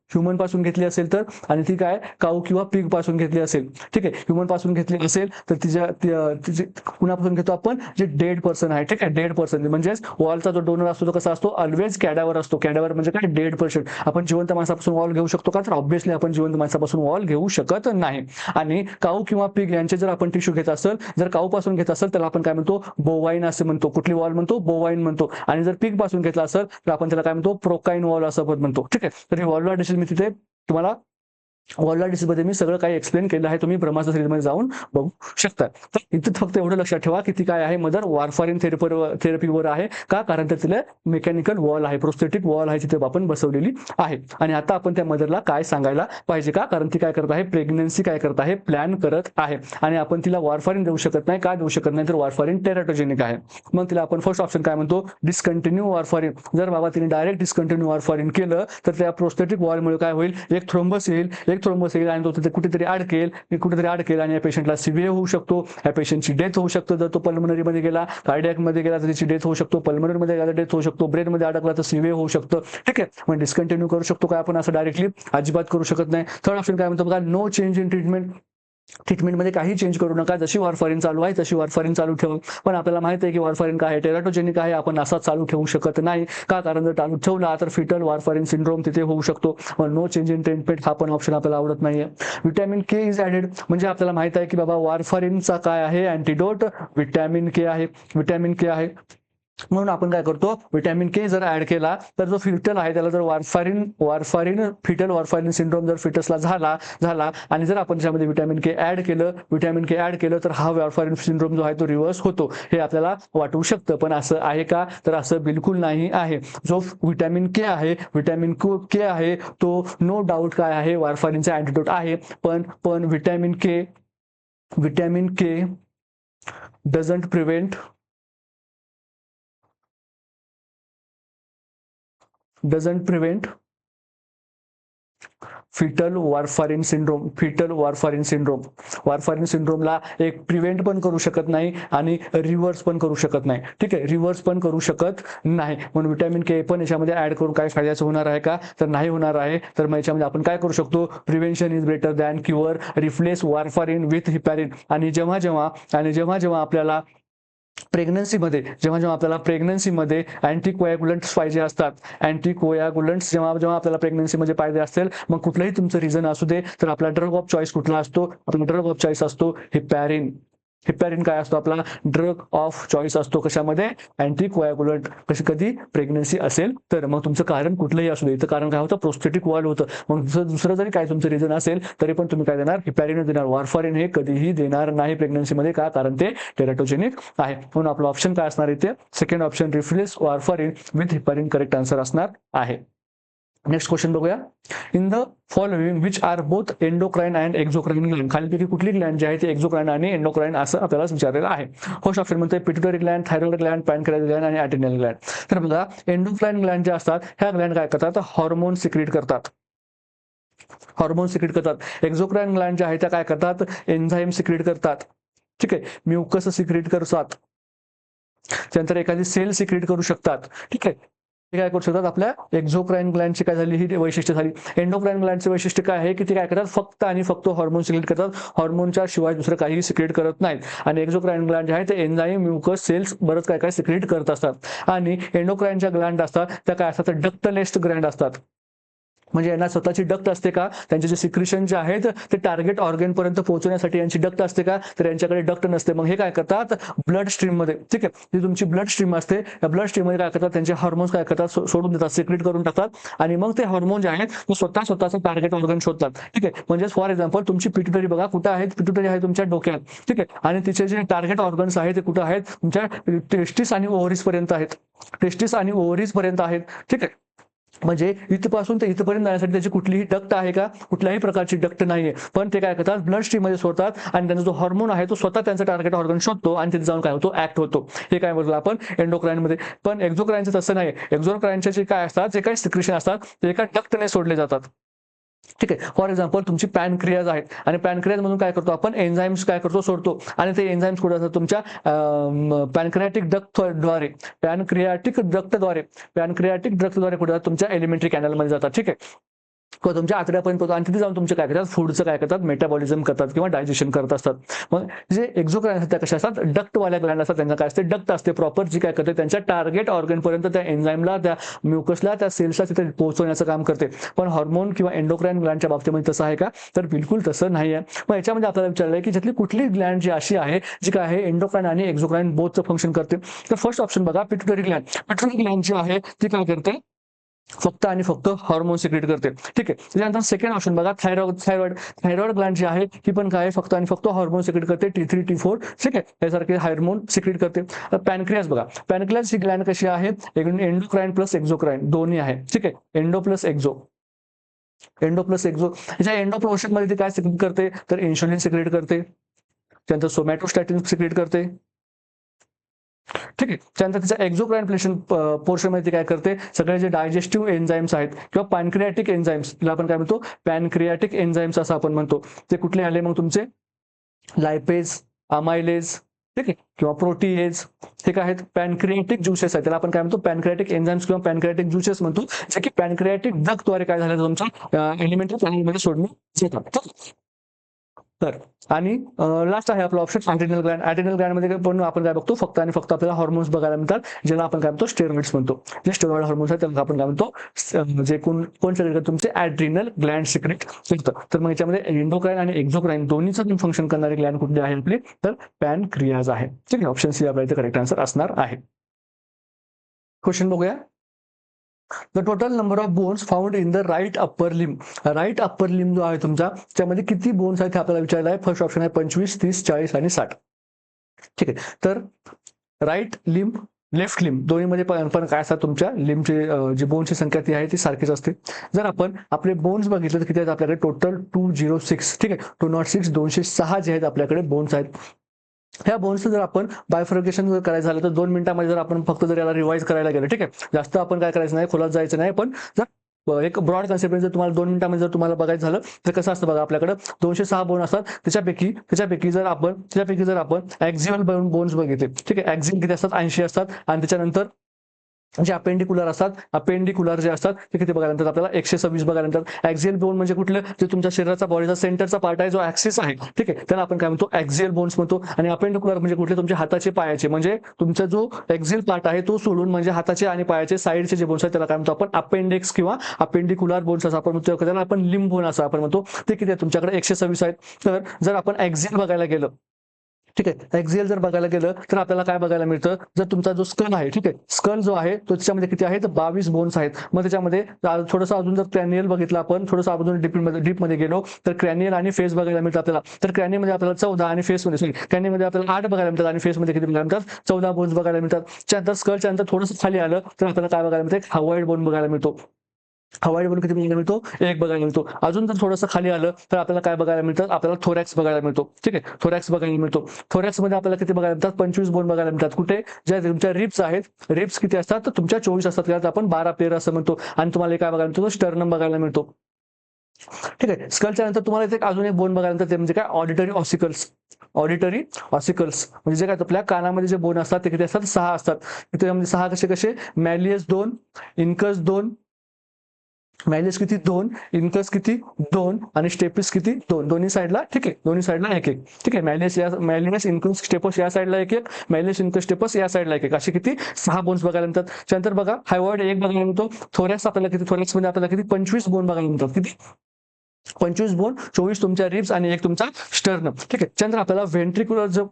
ह्युमन पासून घेतली असेल तर, आणि ती काय काऊ किंवा पिग पासून घेतली असेल. ठीक आहे. ह्युमन पासून घेतली असेल तर तिचे कुणापासून घेतो आपण? जे डेड पर्सन आहे. ठीक आहे. डेड पर्सन म्हणजे वॉलचा जो डोनर असतो तो कसा असतो? ऑलवेज कॅडावर असतो. कॅडावर म्हणजे काय? Dead person. आपण जिवंत माणसापासून वॉल घेऊ शकतो का? तर ऑब्व्हियसली आपण जिवंत माणसापासून वॉल घेऊ शकत नाही. आणि काऊ किंवा पिग यांचे जर आपण टिश्यू घेत असेल, जर काऊ पासून घेत असेल त्याला आपण काय म्हणतो? बोवाईन असे म्हणतो. कुठली वॉल म्हणतो? बोवाईन म्हणतो. आणि जर पिग पासून घेतला असेल तर आपण त्याला काय म्हणतो? प्रोकाइन वॉल असं पण म्हणतो. ठीक आहे. तर हे वॉल्व्युलर डिसीज मी तिथे तुम्हाला वॉल्व्युलर डिसीज मध्ये मी सगळं काही एक्सप्लेन केलं आहे. तुम्ही ब्रह्मास्त्र सिरीजमध्ये जाऊन बघू शकता. तर इथे फक्त एवढं लक्षात ठेवा की ती काय आहे? मदर वॉरफारिन थेरपीवर आहे. का? कारण तर तिला मेकॅनिकल वॉल आहे, प्रोस्थेटिक वॉल आहे तिथे आपण बसवलेली आहे. आणि आता आपण त्या मदरला काय सांगायला पाहिजे? का? कारण ती काय करत आहे? प्रेग्नन्सी काय करत आहे? प्लॅन करत आहे. आणि आपण तिला वॉरफारिन देऊ शकत नाही. का देऊ शकत नाही? तर वॉरफारिन टेरॅटोजेनिक आहे. मग तिला आपण फर्स्ट ऑप्शन काय म्हणतो? डिस्कंटिन्यू वॉरफारिन. जर बाबा तिने डायरेक्ट डिस्कंटिन्यू वॉरफारिन केलं तर त्या प्रोस्थेटिक वॉलमुळे काय होईल? एक थ्रोम्बस येईल आणि तो तिथे कुठेतरी अडकेल आणि या पेशंटला सीव्हिअर होऊ शकतो. या पेशंटची डेथ होऊ शकतो. जर तो पल्मनरी मध्ये गेला, कार्डियक मध्ये गेला तर त्याची डेथ होऊ शकतो. पल्मनरी मध्ये गेला डेथ होऊ शकतो. ब्रेन मध्ये अडकला तर सीव्हिअर होऊ शकतं. ठीक आहे. मग डिस्कंटिन्यू करू शकतो काय आपण? असं डायरेक्टली अजिबात करू शकत नाही. थर्ड ऑप्शन काय म्हणतो बघा? No change in treatment. ट्रीटमेंटमध्ये काही चेंज करू नका. जशी वॉरफारिन चालू आहे तशी वॉरफारिन चालू ठेवा. पण आपल्याला माहित आहे की वॉरफारिन काय आहे? टेरॅटोजेनिक आहे. आपण असा चालू ठेवू शकत नाही. का? कारण जर चालू ठेवला तर फिटल वॉरफारिन सिंड्रोम तिथे होऊ शकतो. नो चेंज इन ट्रीटमेंट हा पण ऑप्शन आपल्याला आवडत नाहीये. व्हिटॅमिन के इज ऍडेड म्हणजे आपल्याला माहित आहे की बाबा वॉरफारिनचा काय आहे? अँटीडोट व्हिटॅमिन के आहे. व्हिटॅमिन के आहे. म्हणून आपण काय करतो? व्हिटॅमिन के जर ऍड केला तर जो फिटल आहे त्याला जर फिटल वॉरफारिन सिंड्रोम जर फिटसला झाला आणि जर आपण त्याच्यामध्ये व्हिटॅमिन के ऍड केलं तर हा वॉरफारिन सिंड्रोम जो आहे तो रिव्हर्स होतो. हे आपल्याला वाटू शकतं. पण असं आहे का? तर असं बिलकुल नाही आहे. जो व्हिटॅमिन के आहे तो नो डाऊट काय आहे? वॉरफारिनचा अँटीडोट आहे. पण vitamin K doesn't prevent fetal warfarin syndrome. Fetal warfarin syndrome. Warfarin सिंड्रोमला एक प्रिव्हेंट पण करू शकत नाही आणि रिव्हर्स पण करू शकत नाही. ठीक आहे, रिव्हर्स पण करू शकत नाही. म्हणून व्हिटॅमिन के पण याच्यामध्ये ऍड करून काय फायद्याचं होणार आहे का, तर नाही होणार आहे. तर मग याच्यामध्ये आपण काय करू शकतो, prevention is better than cure, replace warfarin with heparin. आणि जेव्हा जेव्हा आपल्याला प्रेग्नन्सीमध्ये अँटीकोॲग्युलंट्स पाहिजे असतात, अँटीकोॲग्युलंट्स जेव्हा आपल्याला प्रेग्नन्सीमध्ये पाहिजे असेल, मग कुठलंही तुमचं रिझन असू दे, तर आपला ड्रग ऑफ चॉईस कुठला असतो, आपला ड्रग ऑफ चॉईस असतो हिपॅरिन. हिपॅरिन काय असतो, आपला ड्रग ऑफ चॉईस असतो कशामध्ये, अँटीकोॲग्युलंट. कधी प्रेग्नन्सी असेल तर. मग तुमचं कारण कुठलंही असू दे, तर कारण काय होतं, प्रोस्थेटिक वॉल होतं. मग दुसरं जरी काय तुमचं रिझन असेल तरी पण तुम्ही काय देणार, हिपॅरिन देणार. वॉरफारिन हे कधीही देणार नाही प्रेग्नन्सीमध्ये. का, कारण ते टेराटोजेनिक आहे. म्हणून आपलं ऑप्शन काय असणार इथे, second option replace warfarin with heparin correct answer असणार आहे. नेक्स्ट क्वेश्चन बघूया. In the following which are both endocrine and exocrine gland. खालीपैकी कुठली ग्लँड जी आहे ती एक्झोक्राइन आणि एंडोक्राइन असं आपल्याला विचारलेलं आहे. फर्स्ट ऑप्शन म्हणते pituitary gland, thyroid gland, pancreas gland आणि ॲड्रिनल ग्लँड. तर बघा, एंडोक्राइन ग्लँड जे असतात ह्या ग्लँड काय करतात, हार्मोन सिक्रेट करतात. हार्मोन सिक्रेट करतात. एक्झोक्राइन ग्लँड ज्या आहेत त्या काय करतात, एन्झाईम सिक्रेट करतात. ठीक आहे, म्युकस सिक्रेट करतात. त्यानंतर एखादी सेल सिक्रेट करू शकतात. ठीक आहे, ते काय करू शकतात, आपल्या एक्झोक्राइन ग्लँडची काय झाली, ही वैशिष्ट्य झाली. एंडोक्राइन ग्लँडचे वैशिष्ट्य काय आहे की ते काय करतात, फक्त आणि फक्त हार्मोन सिक्रेट करतात. हार्मोनच्या शिवाय दुसरं काही सिक्रेट करत नाहीत. आणि एक्झोक्राइन ग्लँड जे आहे ते एन्झाईम, म्युकस, सेल्स बरंच काय सिक्रेट करत असतात. आणि एंडोक्राइनच्या ग्लँड असतात त्या काय असतात, डक्टलेस ग्लँड असतात. म्हणजे यांना स्वतःची डक्ट असते का, त्यांचे जे सिक्रेशन जे आहेत ते टार्गेट ऑर्गन पर्यंत पोहोचण्यासाठी यांची डक्ट असते का, तर यांच्याकडे डक्ट नसते. मग हे काय करतात, ब्लड स्ट्रीम मध्ये, ठीक आहे, जी तुमची ब्लड स्ट्रीम असते या ब्लड स्ट्रीम मध्ये काय करतात, त्यांचे हार्मोन्स काय करतात, सोडून देतात, सिक्रेट करून टाकतात. आणि मग ते हार्मोन जे आहेत ते स्वतःचं टार्गेट ऑर्गन शोधतात. ठीक आहे, म्हणजे फॉर एक्झाम्पल तुमची पिट्युटरी बघा कुठे आहेत, पिट्युटरी आहे तुमच्या डोक्यात. ठीक आहे, आणि तिचे जे टार्गेट ऑर्गन्स आहेत ते कुठे आहेत, तुमच्या टेस्टिस आणि ओव्हरीज पर्यंत आहेत. टेस्टिस आणि ओव्हरीज पर्यंत आहेत. ठीक आहे, म्हणजे इथपासून ते इथपर्यंत जाण्यासाठी त्याची कुठलीही डक्ट आहे का, कुठल्याही प्रकारची डक्ट नाहीये. पण ते काय करतात, ब्लड स्ट्रीम मध्ये सोडतात आणि त्यांचा जो हार्मोन आहे तो स्वतः त्यांचा टार्गेट ऑर्गन शोधतो आणि तिथे जाऊन काय होतो, ऍक्ट होतो. हे काय बोलतो आपण एंडोक्राइन मध्ये. पण एक्झोक्राइनचं तसं नाही. एक्झोक्राइनचे जे काय असतात, जे काही सिक्रेशन असतात ते एका डक्टने सोडले जातात. ठीक आहे, फॉर एक्झाम्पल तुमची पॅनक्रियाज आहेत आणि पॅनक्रियाज मधून काय करतो आपण, एन्झाईम्स काय करतो, सोडतो. आणि ते एन्झाईम्स कुठे असतात, तुमच्या पॅनक्रियाटिक डक्टद्वारे पॅनक्रियाटिक डक्टद्वारे कुठे जातात, तुमच्या एलिमेंटरी कॅनलमध्ये जातात. ठीक आहे, किंवा तुमच्या आतड्यापर्यंत पोहोचतात आणि तिथे जाऊन तुमचे काय करतात, फूडचं काय करतात, मेटाबॉलिझम करतात किंवा डायजेशन करत असतात. मग जे एक्झोक्राइन असतात त्या कशा असतात, डक्टवाल्या ग्लँड असतात. त्यांना काय असते, डक्ट असते प्रॉपर, जी काय करते त्यांच्या टार्गेट ऑर्गन पर्यंत त्या एन्झाईमला, त्या म्युकसला, त्या सेल्सला तिथे पोहोचवण्याचं काम करते. पण हार्मोन किंवा एंडोक्राइन ग्लँडच्या बाबतीमध्ये तसं आहे का, तर बिलकुल तसं नाही आहे. मग याच्यामध्ये आपल्याला विचारलंय की ज्यातली कुठली ग्लँड जी अशी आहे जी काय आहे, एंडोक्राइन आणि एक्झोक्राइन बोथचं फंक्शन करते. तर फर्स्ट ऑप्शन बघा, पिट्युटरी ग्लँड. पिट्युटरी ग्लँड जी आहे ती काय करते, फक्त आणि फक्त हार्मोन सिक्रेट करते. ठीक आहे, त्याच्यानंतर सेकंड ऑप्शन बघा, थायरॉइड ग्लँड जी आहे ही पण काय, फक्त आणि फक्त हार्मोन सिक्रेट करते, T3 T4. ठीक आहे, यासारखे हार्मोन सिक्रेट करते. पॅनक्रियास बघा, पॅनक्रियास ही ग्लँड कशी आहे, एंडोक्राइन प्लस एक्झोक्राइन दोन्ही आहे. ठीक आहे, एंडो प्लस एक्झो. याच्या एंडो पोर्शन मध्ये ती काय सिक्रेट करते, तर इन्शुलिन सिक्रेट करते. त्यानंतर सोमॅटोस्टॅटिन सिक्रेट करते. ठीक आहे, त्यानंतर त्याच्या एक्झोक्राइन पोर्शन मध्ये काय करते, सगळे जे डायजेस्टिव्ह एन्झाईम्स आहेत किंवा पॅनक्रियाटिक एन्झाईम्स, तिला आपण काय म्हणतो, पॅनक्रियाटिक एन्झाईम्स असं आपण म्हणतो. ते कुठले आले मग तुमचे, लायपेज, अमायलेज, ठीक आहे, किंवा प्रोटीएज. हे काय आहेत, पॅनक्रियाटिक ज्युसेस आहेत. त्याला आपण काय म्हणतो, पॅनक्रियाटिक एन्झाईम्स किंवा पॅनक्रियाटिक ज्युसेस म्हणतो, जे की पॅनक्रियाटिक डक्टद्वारे काय झालं, तुमच्या एलिमेंटरी कॅनलमध्ये सोडण्यात येतात. तर आणि लास्ट आहे आपला ऑप्शन ॲड्रिनल ग्लँड. ॲड्रिनल ग्लँडमध्ये पण आपण काय बघतो, फक्त आणि फक्त आपल्याला हार्मोन्स बघायला मिळतात, ज्याला आपण काय म्हणतो, स्टेरॉइड्स म्हणतो. जे स्टेरॉइड हार्मोन्स आहेत त्याला आपण काय म्हणतो, जे कोण सिक्रेट करतो, तुमचे ॲड्रिनल ग्लँड सिक्रेट करतं. तर मग याच्यामध्ये एंडोक्राइन आणि एक्झोक्राइन दोन्हीचं पण फंक्शन करणारे ग्लँड कुठले आहे आपले, तर पॅनक्रियाज आहे. ठीक आहे, ऑप्शन सी आपल्या इथे करेक्ट आन्सर असणार आहे. क्वेश्चन बघूया. The total number of bones found in the right upper limb. Right upper limb जो आहे तुमचा, त्यामध्ये किती बोन्स आहेत हे आपल्याला विचारलं आहे. फर्स्ट ऑप्शन आहे 25, 30, 40 आणि 60. ठीक आहे, तर राईट लिम, लेफ्ट लिम दोन्हीमध्ये पण काय असतात, तुमच्या लिमची जी बोनची संख्या ती आहे ती सारखीच असते. जर आपण आपले बोन्स बघितले तर किती आहेत आपल्याकडे, टोटल 206. ठीक आहे, 206 206 जे आहेत आपल्याकडे बोन्स आहेत. ह्या बोन्सचं जर आपण बायफर्गेशन जर करायचं झालं तर 2 मिनिटांमध्ये जर आपण फक्त जर याला रिवाइज करायला गेलं, ठीक आहे, जास्त आपण काय करायचं नाही, खोलात जायचं नाही, पण जर एक ब्रॉड कन्सेप्ट जर तुम्हाला 2 मिनिटांमध्ये जर तुम्हाला बघायचं झालं तर कसं असतं बघा, आपल्याकडे 206 बोन असतात. त्याच्यापैकी जर आपण ऍक्झियल बोन्स बघितले, ठीक आहे, ऍक्झियल किती असतात, 80 असतात. आणि त्याच्यानंतर जे अपेंडिकुलर असतात, अपेंडिकुलर जे असतात ते किती बघायला मिळतात आपल्याला, 126 बघायला मिळतात. ऍक्झियल बोन म्हणजे कुठलं, जे तुमच्या शरीराचा बॉडीचा सेंटरचा पार्ट आहे, जो ऍक्सिस आहे, ठीक आहे, त्याला आपण काय म्हणतो, ऍक्झियल बोन्स म्हणतो. आणि अपेंडिकुलर म्हणजे कुठले, तुमच्या हाताचे पायाचे, म्हणजे तुमचा जो ऍक्झियल पार्ट आहे तो सोडून म्हणजे हाताचे आणि पायाचे साईडचे जे बोन्स आहेत त्याला काय म्हणतो आपण, अपेंडिक्स किंवा अपेंडिकुलर बोन्स असं आपण म्हणतो. त्याला आपण लिंब बोन असं आपण म्हणतो. ते किती आहे तुमच्याकडे, 126 आहेत. तर जर आपण ऍक्झियल बघायला गेलं, ठीक आहे, ऍक्झियल जर बघायला गेलं तर आपल्याला काय बघायला मिळतं, जर तुमचा जो स्कल आहे, ठीक आहे, स्कल जो आहे तो त्याच्यामध्ये किती आहेत, 22 बोन्स आहेत. मग त्याच्यामध्ये थोडंसं अजून जर क्रॅनियल बघितलं आपण, थोडंसं अजून डीपमध्ये गेलो तर क्रॅनियल आणि फेस बघायला मिळतात आपल्याला. तर क्रॅनियमध्ये आपल्याला 14 आणि फेसमध्ये क्रॅनियमध्ये आपल्याला 8 बघायला मिळतात आणि फेसमध्ये किती बघायला मिळतात, 14 बोन्स बघायला मिळतात. त्यानंतर स्कलच्या नंतर थोडंसं खाली आलं तर आपल्याला काय बघायला मिळतं, हवाईड बोन बघायला मिळतो. हवाईड बोन किती बघायला मिळतो, 1 बघायला मिळतो. अजून जर थोडंसं खाली आलं तर आपल्याला काय बघायला मिळतं, आपल्याला थोरॅक्स बघायला मिळतो. ठीक आहे, थोरॅक्स बघायला मिळतो. थोरॅक्स मध्ये आपल्याला किती बघायला मिळतात, 25 बोन बघायला मिळतात. कुठे, ज्या तुमच्या रिब्स आहेत, रिब्स किती असतात, तर तुमच्या 24 असतात, त्यात आपण 12 पेअर असं म्हणतो. आणि तुम्हाला काय बघायला मिळतो, स्टर्नम बघायला मिळतो. ठीक आहे, स्कलच्या नंतर तुम्हाला इथे अजून एक बोन बघायला मिळतं, ते म्हणजे काय, ऑडिटरी ऑसिकल्स. ऑडिटरी ऑसिकल्स म्हणजे जे काय आपल्या कानामध्ये जे बोन असतात ते किती असतात, 6 असतात. त्यामध्ये 6 कसे कसे, मॅलियस 2, इनकस 2, मायलेज किती 2, इनकस किती 2 आणि स्टेपिस किती 2, दोन्ही साईडला, ठीक आहे, दोन्ही साईडला एक एक. ठीक आहे, मॅलियस इनकस स्टेपस या साईडला एक एक, मॅलियस इनकस स्टेपस या साईडला एक एक, असे किती 6 बोन्स बघायला मिळतात. त्यानंतर बघा हायवॉइड 1 बघायला मिळतो. थोरॅक्स आपल्याला किती, थोरॅक्स मध्ये आपल्याला किती 25 बोन बघायला मिळतात. किती, 25 बोन, 24 तुमच्या रिब्स आणि 1 तुमचा स्टर्नम. ठीक आहे, त्यानंतर आपल्याला व्हेंट्रिक्युलर जो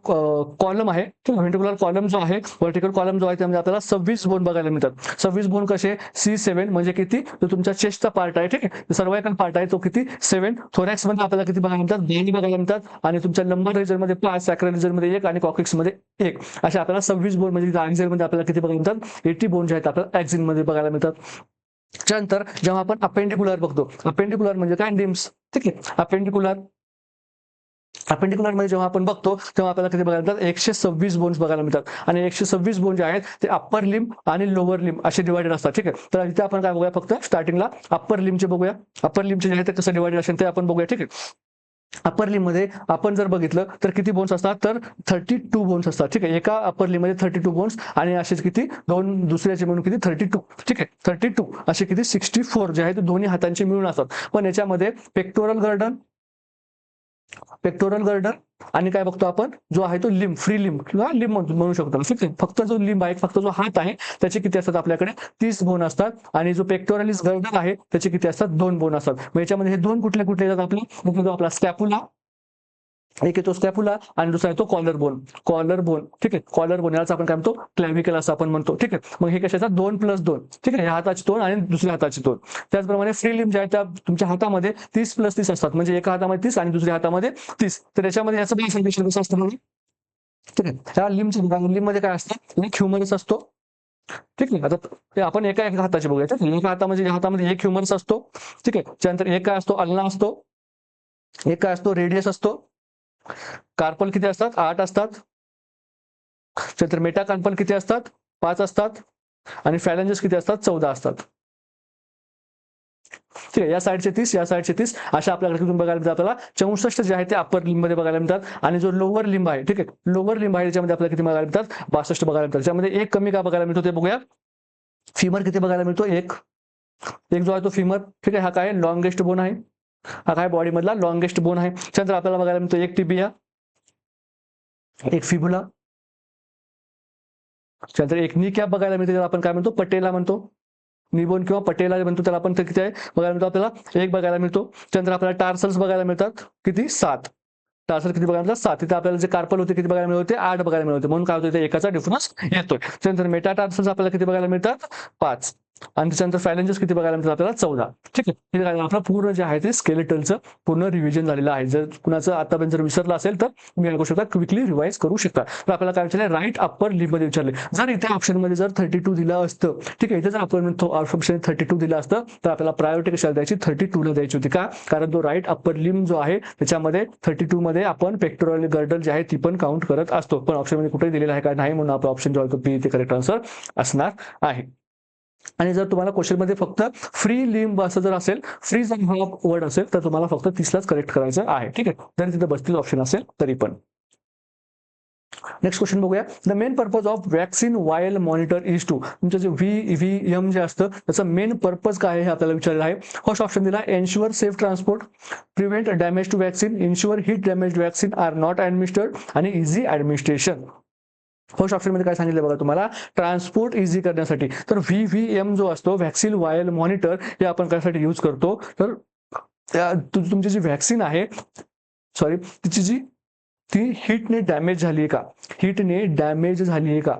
कॉलम आहे, व्हेंट्रिक्युलर कॉलम जो आहे, व्हर्टिकल कॉलम जो आहे, त्यामध्ये आपल्याला 26 बोन बघायला मिळतात. 26 बोन कसे, C7 म्हणजे किती, तो तुमच्या चेस्टचा पार्ट आहे, ठीक आहे, सर्वायकल पार्ट आहे, तो किती 7. थोरॅक्स मध्ये आपल्याला किती बघायला मिळतात, 2 बघायला मिळतात. आणि तुमच्या लंबर रिजन मध्ये 5, सॅक्रल रिजन मध्ये 1 आणि कॉक्सिक्स मध्ये 1, अशा आपल्याला 26 बोन म्हणजे ऍक्झिल मध्ये आपल्याला किती बघायला मिळतात, 80 बोन जे आहेत आपल्याला ऍक्झिल मध्ये बघायला मिळतात. त्यानंतर जेव्हा आपण अपेंडिकुलर बघतो, अपेंडिकुलर म्हणजे काय, लिम्स. ठीक आहे, अपेंडिकुलर मध्ये जेव्हा आपण बघतो तेव्हा आपल्याला किती बघायला मिळतात, 126 बोन्स बघायला मिळतात. आणि 126 बोन जे आहेत ते अप्पर लिम आणि लोअर लिम असे डिवाइडेड असतात. ठीक आहे, तर इथे आपण काय बघूया, फक्त स्टार्टिंगला अप्पर लिमचे बघूया. अप्पर लिमचे जे आहे ते कसं डिवाइडेड असेल ते आपण बघूया. ठीक आहे, अप्पर लिम मध्ये आपण जर बघितलं तर किती बोन्स असतात, तर 32 बोन्स असतात. ठीक आहे, एका अप्पर लिम मध्ये 32 बोन्स आणि असेच किती दोन दुसऱ्याचे म्हणून किती 32. ठीक आहे, 32 असे किती 64 जे आहेत दोन्ही हातांचे मिळून असतात. पण याच्यामध्ये पेक्टोरल गर्डर आणि काय बघतो आपण, जो आहे तो लिंब, फ्री लिंब किंवा लिंब म्हणू शकतो. ठीक आहे, फक्त जो लिंब आहे, फक्त जो हात आहे त्याचे किती असतात आपल्याकडे, 30 बोन असतात. आणि जो पेक्टोरलिस गर्डर आहे त्याचे किती असतात, 2 बोन असतात. मग याच्यामध्ये हे 2 कुठले कुठले येतात आपले, जो आपला स्कॅपुला, एक येतो स्कॅपुला आणि दुसरा येतो कॉलर बोन. ठीक आहे, कॉलर बोन याला आपण काय म्हणतो, क्लॅव्हिकल असं आपण म्हणतो. ठीक आहे, मग हे कशाचा 2+2. ठीक आहे, या हाताचे 2 आणि दुसऱ्या हाताचे 2. त्याचप्रमाणे फ्री लिंब जे आहे त्या तुमच्या हातामध्ये 30+30 असतात, म्हणजे एका हातामध्ये 30 आणि दुसऱ्या हातामध्ये 30. तर याच्यामध्ये याचं बायसेक्शन कसं असतं, ठीक आहे, त्या लिंब मध्ये काय असतं, एक ह्युमरस असतो. ठीक आहे, आता आपण एका हाताचे बघूया. एका हातामध्ये एक ह्युमरस असतो. ठीक आहे, त्यानंतर एक काय असतो, अल्ना असतो. एक काय असतो, रेडियस असतो. कार्पल किती असतात, 8 असतात. त्यानंतर मेटा कार्पल किती असतात, 5 असतात. आणि फॅलेंजेस किती असतात, 14 असतात. ठीक आहे, या साईडचे 30, या साईडचे 30, अशा आपल्याकडे किती बघायला मिळतात, आपल्याला 64 जे आहे ते अप्पर लिंब मध्ये बघायला मिळतात. आणि जो लोअर लिंब आहे, ठीक आहे, लोअर लिंब आहे त्याच्यामध्ये आपल्याला किती बघायला मिळतात, 62 बघायला मिळतात. त्याच्यामध्ये एक कमी का बघायला मिळतो ते बघूया. फिमर किती बघायला मिळतो, एक जो आहे तो फिमर. ठीक आहे, हा काय लॉंगेस्ट बोन आहे, हा काय बॉडी मधला लॉंगेस्ट बोन आहे. त्यानंतर आपल्याला बघायला मिळतो एक टिबिया, एक फिबुला. त्यानंतर एक नी कॅप बघायला मिळते, त्याला आपण काय म्हणतो, पटेला म्हणतो. निबोन किंवा पटेला म्हणतो त्याला आपण, किती आहे बघायला मिळतो आपल्याला, एक बघायला मिळतो. त्यानंतर आपल्याला टार्सल्स बघायला मिळतात, किती 7. टार्सल किती बघायला मिळतात, 7. तिथे आपल्याला जे कार्पल होते किती बघायला मिळते, 8 बघायला मिळते. म्हणून काय होतं, एकाचा डिफरन्स येतोय. त्यानंतर मेटाटार्सल्स आपल्याला किती बघायला मिळतात, 5. आणि त्याच्यानंतर फॅलेंजेस किती बघायला मिळतात आपल्याला, 14. ठीक आहे, हे आपलं पूर्ण जे आहे ते स्केलेटलचं पूर्ण रिव्हिजन झालेलं आहे. जर कुणाचं आतापर्यंत जर विसरलं असेल तर तुम्ही करू शकता, क्विकली रिवाइज करू शकता. तर आपल्याला काय विचारले, राईट अप्पर लिंब मध्ये विचारले. जर इथे ऑप्शन मध्ये जर 32 दिलं असतं, ठीक आहे, इथे जर आपण ऑप्शन 32 दिलं असतं तर आपल्याला प्रायोरिटी कशाला द्यायची, 32 ला द्यायची होती. का, कारण तो राईट अप्पर लिंब जो आहे त्याच्यामध्ये 32 मध्ये आपण पेक्टोरल गर्डल जे आहे ती पण काउंट करत असतो. पण ऑप्शन मध्ये कुठे दिलेलं आहे का नाही, म्हणून आपला ऑप्शन जो आहे तो बी इथे करेक्ट आन्सर असणार आहे. आणि जर तुम्हाला क्वेश्चनमध्ये फक्त फ्री लिंब असं जर असेल, फ्री जर हा वर्ड असेल तर तुम्हाला फक्त 30लाच करेक्ट करायचं आहे. ठीक आहे, जर तिथे 32 ऑप्शन असेल तरी पण. नेक्स्ट क्वेश्चन बघूया. The main purpose of vaccine vial monitor is to. तुमचं जे व्हीएम जे असतं त्याचं मेन पर्पज काय आहे हे आपल्याला विचारलेलं आहे. फर्स्ट ऑप्शन दिला ensure safe transport, prevent damage to vaccine, ensure heat damage vaccine are not administered आणि इझी ऍडमिनिस्ट्रेशन. फर्स्ट ऑप्शन मध्ये काय सांगितलं बघा तुम्हाला, ट्रान्सपोर्ट इझी करण्यासाठी. तर व्हीव्हीएम जो असतो व्हॅक्सिन वायल मॉनिटर हे आपण कशासाठी यूज करतो, तर तुमची जी व्हॅक्सिन आहे, सॉरी तिची जी ती हिटने डॅमेज झाली आहे का, हिटने डॅमेज झाली आहे का,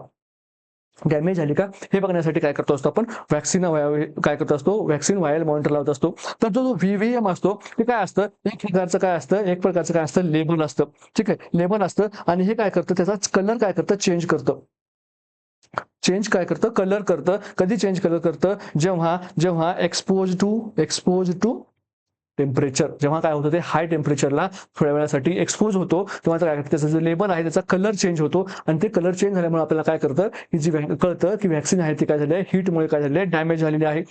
डॅमेज झाली का हे बघण्यासाठी काय करतो असतो आपण, वॅक्सिन काय करत असतो, वॅक्सिन वायल मॉनिटर लावत असतो. तर जो व्हीव्हीएम असतो ते काय असतं, एक प्रकारचं काय असतं लेबल असतं. ठीक आहे, लेबल असतं आणि हे काय करतं, त्याचा कलर काय करतं, चेंज करतं. कलर करतं. कधी चेंज कलर करतं, जेव्हा जेव्हा एक्सपोज टू टेम्परेचर, जेव्हा काय होतं ते हाय टेम्परेचरला थोड्या वेळासाठी एक्सपोज होतो, तेव्हा काय करतं, त्याचं जे लेबल आहे त्याचा कलर चेंज होतो आणि ते कलर चेंज झाल्यामुळे आपल्याला काय करतं की जी कळतं की व्हॅक्सिन आहे ती काय झाली आहे, हीटमुळे काय झाली आहे, डॅमेज झालेली आहे.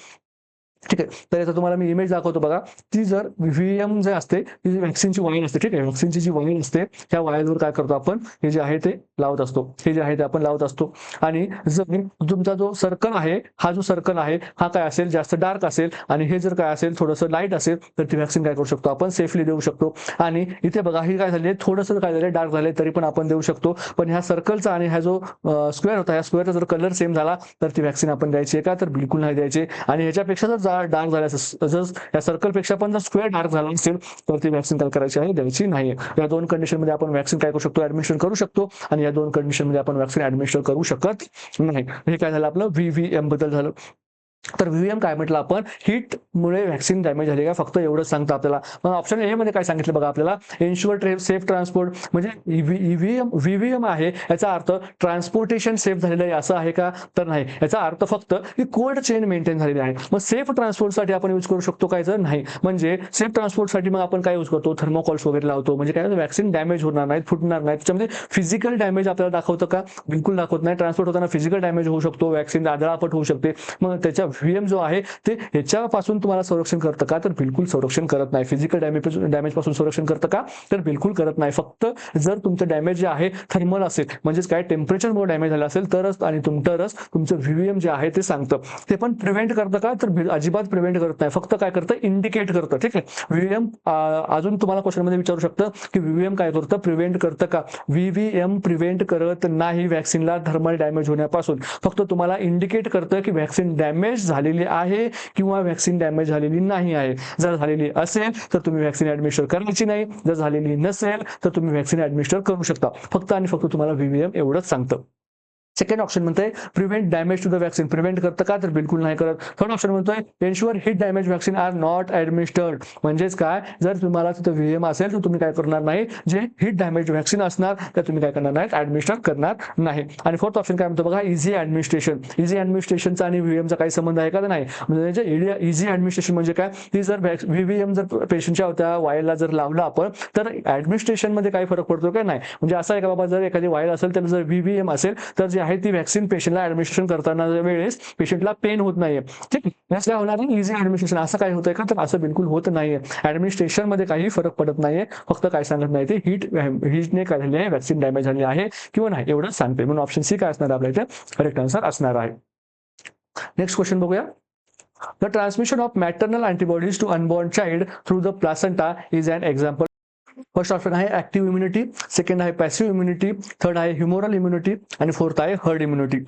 ठीक आहे, तर याचा तुम्हाला मी इमेज दाखवतो बघा. ती जर व्हीएम जे असते ती व्हॅक्सिनची वाईल असते. ठीक आहे, व्हॅक्सिनची जी वाईल असते त्या वाईलवर काय करतो आपण, हे जे आहे ते लावत असतो, हे जे आहे ते आपण लावत असतो. आणि जर तुमचा जो सर्कल आहे, हा जो सर्कल आहे हा काय असेल, जास्त डार्क असेल आणि हे जर काय असेल थोडंसं लाईट असेल तर ती व्हॅक्सिन काय करू शकतो आपण, सेफली देऊ शकतो. आणि इथे बघा ही काय झाली, थोडंसं काय झालं, डार्क झाले तरी पण आपण देऊ शकतो. पण ह्या सर्कलचा आणि हा जो स्क्वेअर होता, ह्या स्क्वेअरचा जर कलर सेम झाला तर ती व्हॅक्सिन आपण द्यायची का, तर बिलकुल नाही द्यायची. आणि ह्याच्यापेक्षा जर डार्क झाला असेल, या सर्कलपेक्षा पण जर स्क्वेअर डार्क झाला असेल तर ती व्हॅक्सिन काय करायची आहे, द्यायची नाही. या दोन कंडिशन मध्ये आपण व्हॅक्सिन काय करू शकतो, ऍडमिशन करू शकतो. आणि या दोन कंडिशन मध्ये आपण व्हॅक्सिन ऍडमिशन करू शकत नाही. हे काय झालं, आपलं व्हीव्हीएम बद्दल झालं. तर व्हीएम काय म्हटलं आपण, हिटमुळे व्हॅक्सिन डॅमेज झाली का, फक्त एवढंच सांगतं आपल्याला. मग ऑप्शन ए मध्ये काय सांगितलं बघा आपल्याला, एन्श्युअर सेफ ट्रान्सपोर्ट, म्हणजे व्हीव्हीएम आहे याचा अर्थ ट्रान्सपोर्टेशन सेफ झालेलं आहे असं आहे का, तर नाही. याचा अर्थ फक्त की कोल्ड चेन मेंटेन झालेली आहे. मग सेफ ट्रान्सपोर्टसाठी आपण यूज करू शकतो काय, जर नाही, म्हणजे सेफ ट्रान्सपोर्टसाठी मग आपण काय यूज करतो, थर्मोकॉल्स वगैरे लावतो. म्हणजे काय, व्हॅक्सिन डॅमेज होणार नाही, फुटणार नाही. त्याच्यामध्ये फिजिकल डॅमेज आपल्याला दाखवतं का, बिलकुल दाखवत नाही. ट्रान्सपोर्ट होताना फिजिकल डॅमेज होऊ शकतो, व्हॅक्सिन आदळापट होऊ शकते. मग त्याच्या व्हीएम जो आहे ते ह्याच्यापासून तुम्हाला संरक्षण करतं का, तर बिलकुल संरक्षण करत नाही. फिजिकल डॅमेज पासून संरक्षण करतं का, तर बिलकुल करत नाही. फक्त जर तुमचं डॅमेज जे आहे थर्मल असेल, म्हणजेच काय टेम्परेचरमुळे डॅमेज झालं असेल तरच आणि तुमचं व्हीव्हीएम जे आहे ते सांगतं. ते पण प्रिव्हेंट करतं का, तर अजिबात प्रिव्हेंट करत नाही. फक्त काय करतं, इंडिकेट करतं. ठीक आहे, व्हीव्हीएम अजून तुम्हाला क्वेश्चन मध्ये विचारू शकतं की व्हीव्हीएम काय करतं, प्रिव्हेंट करतं का. व्हीव्हीएम प्रिव्हेंट करत नाही व्हॅक्सिनला थर्मल डॅमेज होण्यापासून. फक्त तुम्हाला इंडिकेट करतं की व्हॅक्सिन डॅमेज झालेली आहे किंवा व्हॅक्सिन डॅमेज झालेली नाही आहे. जर झालेली असेल तर तुम्ही व्हॅक्सिन ऍडमिनिस्टर करायची नाही, जर झालेली नसेल तर तुम्ही व्हॅक्सिन ऍडमिनिस्टर करू शकता. फक्त आणि फक्त तुम्हाला व्हीव्हीएम एवढंच सांगतं. सेकंड ऑप्शन म्हणतोय prevent damage to the vaccine, prevent करतं का, तर बिलकुल नाही करत. थर्ड ऑप्शन म्हणतोय ensure heat damage vaccine are not administered, म्हणजेच काय, जर तुम्हाला तिथं व्हीएम असेल तर तुम्ही काय करणार नाही, जे हिट डॅमेज वॅक्सिन असणार त्या तुम्ही काय करणार नाही, ऍडमिनिस्टर करणार नाही. आणि फोर्थ ऑप्शन काय म्हणतो बघा, इझी ऍडमिनिस्ट्रेशन. इझी ऍडमिनिस्ट्रेशनचा आणि व्हीएमचा काही संबंध आहे का, नाही. म्हणजे इझी ऍडमिनिस्ट्रेशन म्हणजे काय, ती जर व्हीव्हीएम जर पेशंटच्या त्या वायरला जर लावलं आपण तर ऍडमिनिस्ट्रेशन मध्ये काही फरक पडतो का, नाही. म्हणजे असं आहे का बाबा, जर एखादी वायर असेल तर जर व्हीव्हीएम असेल तर जे आहे ती वॅक्सिन पेशंटला ऍडमिनिस्ट्रेशन करताना वेळेस पेशंटला पेन होत नाहीये. ठीक आहे, काय होणार नाही, इझी ऍडमिनिस्ट्रेशन. असं काय होतंय का, तर असं बिलकुल होत नाहीये. ऍडमिनिस्ट्रेशन मध्ये काही फरक पडत नाहीये. फक्त काय सांगत नाही ते हीटने काय झाली आहे, वॅक्सिन डॅमेज झाली आहे किंवा नाही एवढंच सांगते. म्हणून ऑप्शन सी काय असणार आपल्या इथे करेक्ट आन्सर असणार आहे. नेक्स्ट क्वेश्चन बघूया. The transmission of maternal antibodies to unborn child through the placenta is an example. First option आहे ऍक्टिव्ह इम्युनिटी, सेकंड आहे पॅसिव्ह इम्युनिटी, थर्ड आहे ह्युमोरल इम्युनिटी आणि फोर्थ आहे हर्ड इम्युनिटी.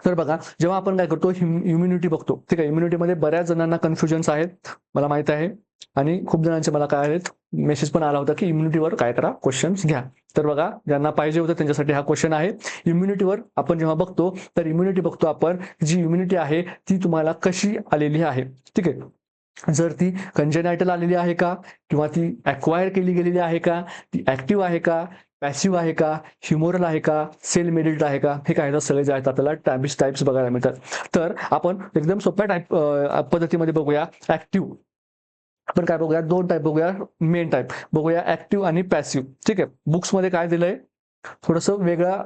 तर बघा, जेव्हा आपण काय करतो इम्युनिटी बघतो, ठीक आहे, इम्युनिटीमध्ये बऱ्याच जणांना कन्फ्युजन्स आहेत, मला माहित आहे. आणि खूप जणांचे मला काय आहेत मेसेज पण आला होता की इम्युनिटीवर काय करा, क्वेश्चन्स घ्या. तर बघा, ज्यांना पाहिजे होतं त्यांच्यासाठी हा क्वेश्चन आहे. इम्युनिटीवर आपण जेव्हा बघतो तर इम्युनिटी बघतो आपण, जी इम्युनिटी आहे ती तुम्हाला कशी आलेली आहे. ठीक आहे, जर ती कंजेनायटल आलेली आहे का, किंवा ती अक्वायर केली गेलेली आहे का, ती ऍक्टिव्ह आहे का, पॅसिव्ह आहे का, ह्युमोरल आहे का, सेल मेडिट आहे का, हे काय सगळे जे आहेत आपल्याला टाइप्स बघायला मिळतात. तर आपण एकदम सोप्या पद्धतीमध्ये बघूया. ऍक्टिव्ह आपण काय बघूया, दोन टाईप बघूया, मेन टाईप बघूया, ऍक्टिव्ह आणि पॅसिव्ह. ठीक आहे, बुक्स मध्ये काय दिलंय थोडंसं वेगळा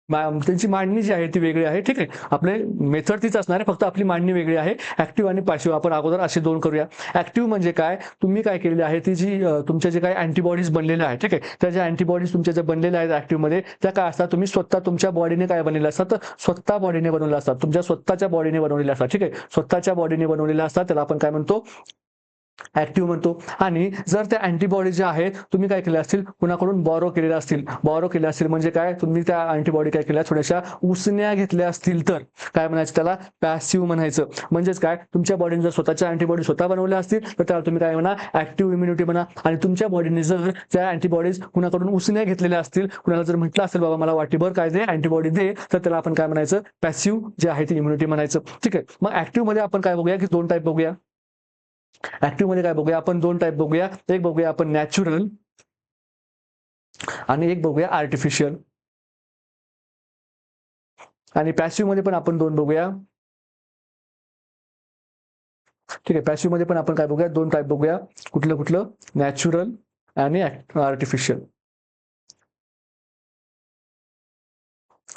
त्यांची मांडणी जी आहे ती वेगळी आहे. ठीक आहे, आपले मेथड तीच असणार आहे, फक्त आपली मांडणी वेगळी आहे. ऍक्टिव्ह आणि पॅसिव्ह आपण अगोदर असे दोन करूया. ऍक्टिव्ह म्हणजे काय, तुम्ही काय केलेले आहे, ती जी तुमच्या जे काही अँटीबॉडीज बनलेल्या आहेत, ठीक आहे, त्या ज्या अँटीबॉडीज तुमच्या ज्या बनलेल्या आहेत ऍक्टिव्ह मध्ये, त्या काय असतात, तुम्ही स्वतः तुमच्या बॉडीने काय बनलेल्या असतात, तर स्वतः बॉडीने बनवलेल्या असतात, तुमच्या स्वतःच्या बॉडीने बनवलेल्या असतात. ठीक आहे, स्वतःच्या बॉडीने बनवलेल्या असतात, त्याला आपण काय म्हणतो, ऍक्टिव्ह म्हणतो. आणि जर त्या अँटीबॉडी ज्या आहेत तुम्ही काय केल्या असतील, कुणाकडून बॉरो केलेल्या असतील, बॉरो केल्या असतील म्हणजे काय, तुम्ही त्या अँटीबॉडी काय केल्या, थोड्याशा उसण्या घेतल्या असतील, तर काय म्हणायचं, त्याला पॅसिव्ह म्हणायचं. म्हणजेच काय, तुमच्या बॉडीने जर स्वतःच्या अँटीबॉडी स्वतः बनवल्या असतील तर त्याला तुम्ही काय म्हणा, ऍक्टिव्ह इम्युनिटी म्हणा. आणि तुमच्या बॉडीने जर त्या अँटीबॉडीज कुणाकडून उसण्या घेतलेल्या असतील, कुणाला जर म्हटलं असेल बाबा मला वाटीभर काय दे, अँटीबॉडी दे, तर त्याला आपण काय म्हणायचं, पॅसिव्ह जे आहे ती इम्युनिटी म्हणायचं. ठीक आहे, मग ऍक्टिव्ह मध्ये आपण काय बघूया, की दोन टाईप बघूया. ऍक्टिव्ह मध्ये काय बघूया, आपण दोन टाईप बघूया. एक बघूया आपण नॅचरल आणि एक बघूया आर्टिफिशियल. आणि पॅसिव्ह मध्ये पण आपण दोन बघूया. ठीक आहे, पॅसिव्ह मध्ये पण आपण काय बघूया, दोन टाईप बघूया. कुठलं कुठलं, नॅचरल आणि आर्टिफिशियल.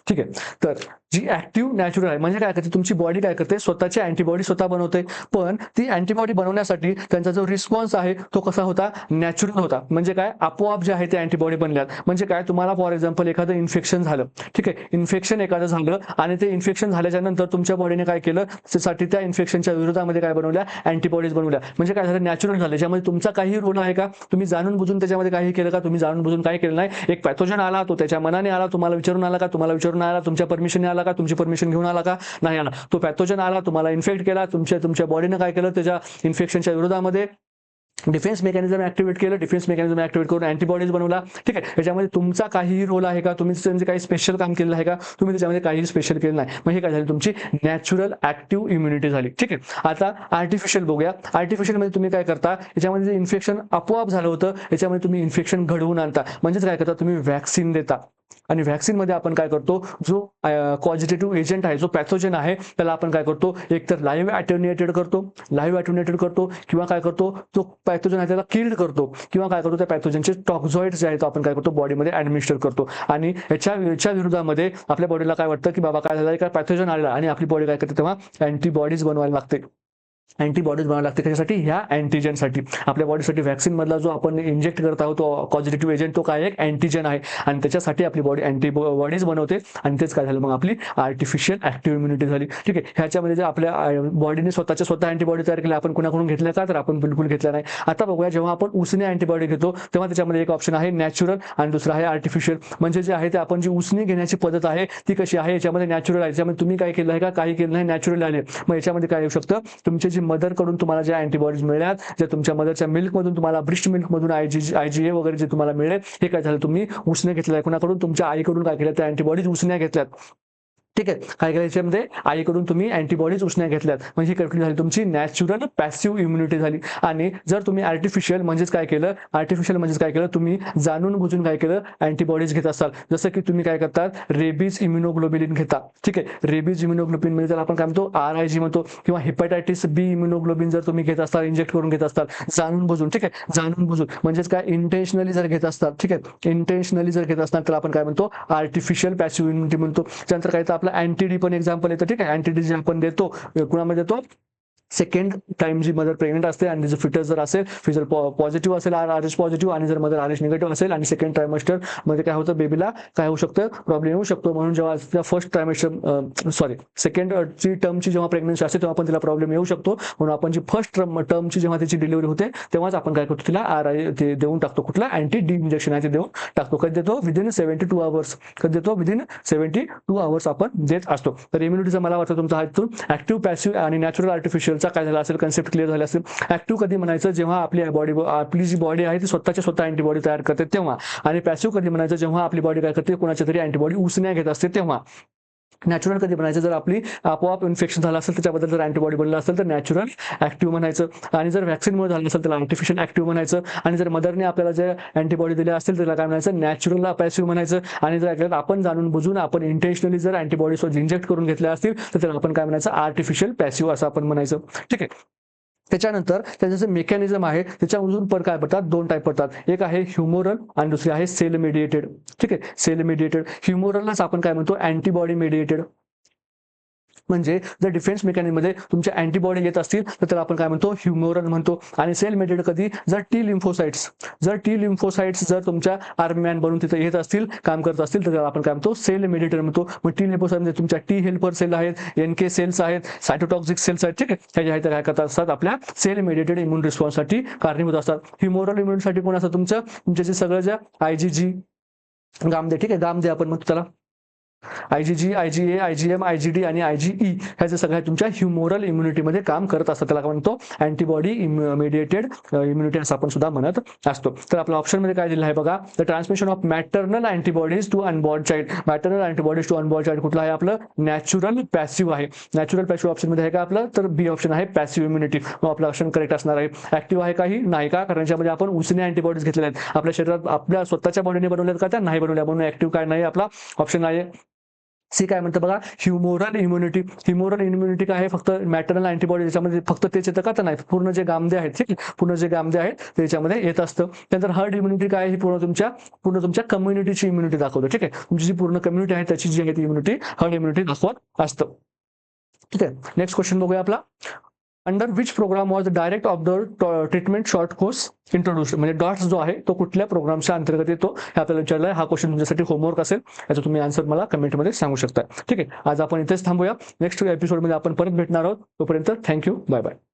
ठीक आहे, तर जी ऍक्टिव्ह नॅचरल आहे म्हणजे काय करते, तुमची बॉडी काय करते, स्वतःची अँटीबॉडी स्वतः बनवते. पण ती अँटीबॉडी बनवण्यासाठी त्यांचा जो रिस्पॉन्स आहे तो कसा होता, नॅचरल होता. म्हणजे काय, आपोआप जे आहे ते अँटीबॉडी बनल्यात. म्हणजे काय, तुम्हाला फॉर एक्झाम्पल एखादं इन्फेक्शन झालं, ठीक आहे, इन्फेक्शन एखादं झालं आणि ते इन्फेक्शन झाल्याच्या नंतर तुमच्या बॉडीने काय केलं, त्यासाठी त्या इन्फेक्शनच्या विरोधामध्ये काय बनवल्या, अँटीबॉडीज बनवल्या. म्हणजे काय झालं, नॅचरल झालं. ज्यामध्ये तुमचा काही रोल आहे का, तुम्ही जाणून बुजून त्याच्यामध्ये काही केलं का, तुम्ही जाणून बुजून काही केलं नाही. एक पॅथोजन आला, तो त्याच्या मनाने आला, तुम्हाला विचारून आला का, तुम्हाला विचारून आला, तुमच्या परमिशनने आला का, तुमची परमिशन घेऊन आला का, नाही आला. तो पॅथोजन आला, तुम्हाला इन्फेक्ट केला, तुमच्या बॉडीने काय केलं, त्याच्या इन्फेक्शनच्या विरोधामध्ये डिफेन्स मेकॅनिझम ऍक्टिव्हेट केलं, डिफेन्स मेकॅनिझम ऍक्टिव्हेट करून अँटीबॉडीज बनवला. ठीक आहे, याच्यामध्ये तुमचा काही रोल आहे का, तुम्ही त्याच्यामध्ये काही स्पेशल काम केलेलं आहे का, तुम्ही त्याच्यामध्ये काही स्पेशल केलं नाही. मग हे काय झाली, तुमची नॅचरल ऍक्टिव्ह इम्युनिटी झाली. ठीक आहे, आता आर्टिफिशियल बघूया. आर्टिफिशियल मध्ये तुम्ही काय करता, याच्यामध्ये जे इन्फेक्शन आपोआप झालं होतं, याच्यामध्ये तुम्ही इन्फेक्शन घडवून आणता. म्हणजेच काय करता, तुम्ही व्हॅक्सिन देता. आणि व्हॅक्सिन मध्ये आपण काय करतो, जो कॉजिटेटिव्ह एजंट आहे, जो पॅथोजन आहे, त्याला आपण काय करतो, एकतर लाईव्ह अटेन्युएटेड करतो, किंवा काय करतो, तो पॅथोजन आहे त्याला किल्ड करतो, किंवा काय करतो, त्या पॅथोजनचे टॉक्झॉइड्स जे आहेत आपण काय करतो, बॉडीमध्ये ऍडमिनिस्टर करतो. आणि याच्या विरोधामध्ये आपल्या बॉडीला काय वाटतं, की बाबा काय झालं, काय पॅथोजन आलेला, आणि आपली बॉडी काय करते, तेव्हा अँटीबॉडीज बनवायला लागते. अँटीबॉडीज बनावं लागते त्याच्यासाठी, ह्या अँटीजनसाठी. आपल्या बॉडीसाठी व्हॅक्सिन मधला जो आपण इंजेक्ट करत आहोत तो कॉजिटिव्ह एजंट, तो काय एक अँटीजन आहे. आणि त्याच्यासाठी आपली बॉडी अँटीबॉडीज बनवते. आणि तेच काय झालं, मग आपली आर्टिफिशियल ऍक्टिव्ह इम्युनिटी झाली. ठीक आहे, ह्याच्यामध्ये जर आपल्या बॉडीने स्वतः अँटीबॉडी तयार केल्या, आपण कुणाकडून घेतल्या का, तर आपण बिलकुल घेतल्या नाही. आता बघूया, जेव्हा आपण उसने अँटीबॉडी घेतो तेव्हा त्याच्यामध्ये एक ऑप्शन आहे नॅचरल आणि दुसरा आहे आर्टिफिशियल. म्हणजे जे आहे ते आपण जी उसने घेण्याची पद्धत आहे ती कशी आहे, याच्यामध्ये नॅचरल आहे, याच्यामध्ये तुम्ही काय केलं आहे का, काही केलं नाही, नॅचरल आले. मग याच्यामध्ये काय येऊ शकतं, तुमचे जी मदर कडून तुम्हाला ज्या अँटीबॉडीज मिळतात, ज्या तुमच्या मदरच्या मिल्क मधून तुम्हाला, ब्रिस्ट मिल्क मधून IgA वगैरे जे तुम्हाला मिळेल, हे काय झालं, तुम्ही उसने घेतल्या. कुणाकडून, तुमच्या आईकडून काय केलं, त्या अँटीबॉडीज उसण्या घेतल्यात. ठीक आहे, काय केलं, याच्यामध्ये आईकडून तुम्ही अँटीबॉडीज उसण्या घेतल्यात. म्हणजे कुठली झाली, तुमची नॅचरल पॅसिव्ह इम्युनिटी झाली. आणि जर तुम्ही आर्टिफिशियल म्हणजेच काय केलं, तुम्ही जाणून बुजून काय केलं, अँटीबॉडीज घेत असाल. जसं की तुम्ही काय करतात, रेबीज इम्युनोग्लोबिन घेता. ठीक आहे, रेबीज इम्युनोग्लोबिन म्हणजे त्याला आपण काय म्हणतो, RIG म्हणतो. किंवा हेपॅटायटिस B इम्युनोग्लोबिन जर तुम्ही घेत असताल, इंजेक्ट करून घेत असताल जाणून बुजून. ठीक आहे, जाणून बुजून म्हणजेच काय, इंटेन्शनली जर घेत असतात. ठीक आहे, इंटेन्शनली जर घेत असतात तर आपण काय म्हणतो, आर्टिफिशियल पॅसिव्ह इम्युनिटी म्हणतो. त्यानंतर काय, आपलं अँटीडी पण एक्झाम्पल येतं. ठीक आहे, अँटीडी जे आपण देतो, कुणामध्ये देतो, सेकंड टाइम जी मदर प्रेग्नेंट असते आणि जर फिटस जर असेल, फिजर पॉझिटिव्ह असेल, RH पॉझिटिव्ह, आणि जर मदर RH निगेटिव्ह असेल, आणि सेकंड ट्रायमेस्टर मध्ये काय होतं, बेबीला काय होऊ शकतं, प्रॉब्लेम येऊ शकतो. म्हणून जेव्हा फर्स्ट ट्रायमेस्टर सेकंड ची टर्मची जेव्हा प्रेग्नन्सी असते तेव्हा पण तिला प्रॉब्लेम येऊ शकतो. म्हणून आपण जी फर्स्ट टर्मची जेव्हा त्याची डिलिव्हरी होते तेव्हाच आपण काय करतो, तिला RI ते देऊन टाकतो. कुठला, अँटी-D इंजेक्शन आहे ते देऊन टाकतो. कधी देतो, विदिन 72 आवर्स. कधी देतो, विदिन 72 आवर्स आपण देत असतो. तर इम्युनिटीचा मला वाटतं तुमचा हातून ऍक्टिव्ह, पॅसिव्ह आणि नॅचरल आर्टिफिशियलचा काय झाला असेल, कन्सेप्ट क्लिअर झाला असेल. ऍक्टिव्ह कधी म्हणायचं, जेव्हा आपली जी बॉडी आहे ती स्वतः अँटीबॉडी तयार करते तेव्हा. आणि पॅसिव्ह कधी म्हणायचं, जेव्हा आपली बॉडी काय करते, कोणाच्या तरी अँटीबॉडी उसण्या घेत असते तेव्हा. नॅचरल कधी म्हणायचं, जर आपली आपोआप इन्फेक्शन झालं असेल, त्याच्याबद्दल जर अँटीबॉडी बनला असेल तर नॅचरल ऍक्टिव्ह म्हणायचं. आणि जर व्हॅक्सिनमुळे झालं असेल त्याला आर्टिफिशियल ऍक्टिव्ह म्हणायचं. आणि जर मदरने आपल्याला जे अँटीबॉडी दिल्या असतील त्याला काय म्हणायचं, नॅचरल पॅसिव्ह म्हणायचं. आणि जर आपण जाणून बुजून, आपण इंटेन्शनली जर अँटीबॉडीज इंजेक्ट करून घेतल्या असतील तर त्याला आपण काय म्हणायचं, आर्टिफिशियल पॅसिव्ह असं आपण म्हणायचं. ठीक आहे, त्याच्यानंतर त्याचं जे मेकॅनिझम आहे त्याच्यामधून पण काय पडतात, दोन टाईप पडतात. एक आहे ह्युमोरल आणि दुसरी आहे सेल मेडिएटेड. ठीक आहे, सेल मेडिएटेड. ह्युमोरललाच आपण काय म्हणतो, अँटीबॉडी मेडिएटेड. म्हणजे जर डिफेन्स मेकॅनिझममध्ये तुमच्या अँटीबॉडी येत असतील तर त्याला आपण काय म्हणतो, ह्युमोरल म्हणतो. आणि सेल मेडिएटेड कधी, जर टी लिम्फोसाइट्स जर तुमच्या आर्मी मॅन बनून तिथे येत असतील, काम करत असतील, तर त्याला आपण काय म्हणतो, सेल मेडिएटेड म्हणतो. मग टी लिम्फोसाइट म्हणजे तुमच्या टी हेल्पर सेल आहेत, NK सेल्स आहेत, सायटोटॉक्सिक सेल्स आहेत. ठीक आहे, हे जे आहेत काय करत असतात, आपल्या सेल मेडिएटेड इम्युन रिस्पॉन्ससाठी कारणीभूत असतात. ह्युमोरल इम्युनिटीसाठी कोण असतं, तुमच्या जे सगळं ज्या IgG गामदे, ठीक आहे, गामदे आपण म्हणतो त्याला, IgG, IgA, IgM, IgD आणि IgE ह्या जे सगळ्या तुमच्या ह्युमोरल इम्युनिटीमध्ये काम करत असतात, त्याला म्हणतो अँटीबॉडी मेडिएटेड इम्युनिटी असं आपण सुद्धा म्हणत असतो. तर आपल्या ऑप्शनमध्ये काय दिलं आहे बघा, the transmission of maternal antibodies to unborn child. Maternal antibodies to unborn child कुठला आहे, आपलं नॅचरल पॅसिव्ह आहे. नॅचरल पॅसिव्ह ऑप्शनमध्ये आहे का आपलं, तर बी ऑप्शन आहे पॅसिव्ह इम्युनिटी. मग आपलं ऑप्शन करेक्ट असणार आहे. ऍक्टिव्ह आहे काही नाही का, कारण याच्यामध्ये आपण उसने अँटीबॉडीज घेतलेल्या आहेत, आपल्या शरीरात आपल्या स्वतःच्या बॉडीने बनवल्यात का, त्या नाही बनवल्या, म्हणून ऍक्टिव्ह काय नाही आपला ऑप्शन आहे. सी काय म्हणतं बघा, ह्युमोरल इम्युनिटी. ह्युमोरल इम्युनिटी काय आहे, फक्त मॅटर्नल अँटीबॉडी त्याच्यामध्ये फक्त तेच येतं का, तर नाही, पूर्ण जे गामदे आहेत, ठीक आहे, पूर्ण जे गामदे आहेत त्याच्यामध्ये येत असतं. त्यानंतर हर्ड इम्युनिटी काय आहे, ही पूर्ण तुमच्या कम्युनिटीची इम्युनिटी दाखवतो. ठीक आहे, तुमची जी पूर्ण कम्युनिटी आहे त्याची जी आहे ती इम्युनिटी, हर्ड इम्युनिटी दाखवत असतं. ठीक आहे, नेक्स्ट क्वेश्चन बघूया आपला. Under which programme was direct of the treatment short course introduce. म्हणजे डॉट्स जो आहे तो कुठल्या प्रोग्रामच्या अंतर्गत येतो हे आपल्याला विचारलं आहे. हा क्वेश्चन तुमच्यासाठी होमवर्क असेल, याचा तुम्ही आन्सर मला कमेंटमध्ये सांगू शकता. ठीक आहे, आज आपण इथेच थांबूया. नेक्स्ट एपिसोडमध्ये आपण परत भेटणार आहोत. तोपर्यंत थँक्यू, बाय बाय.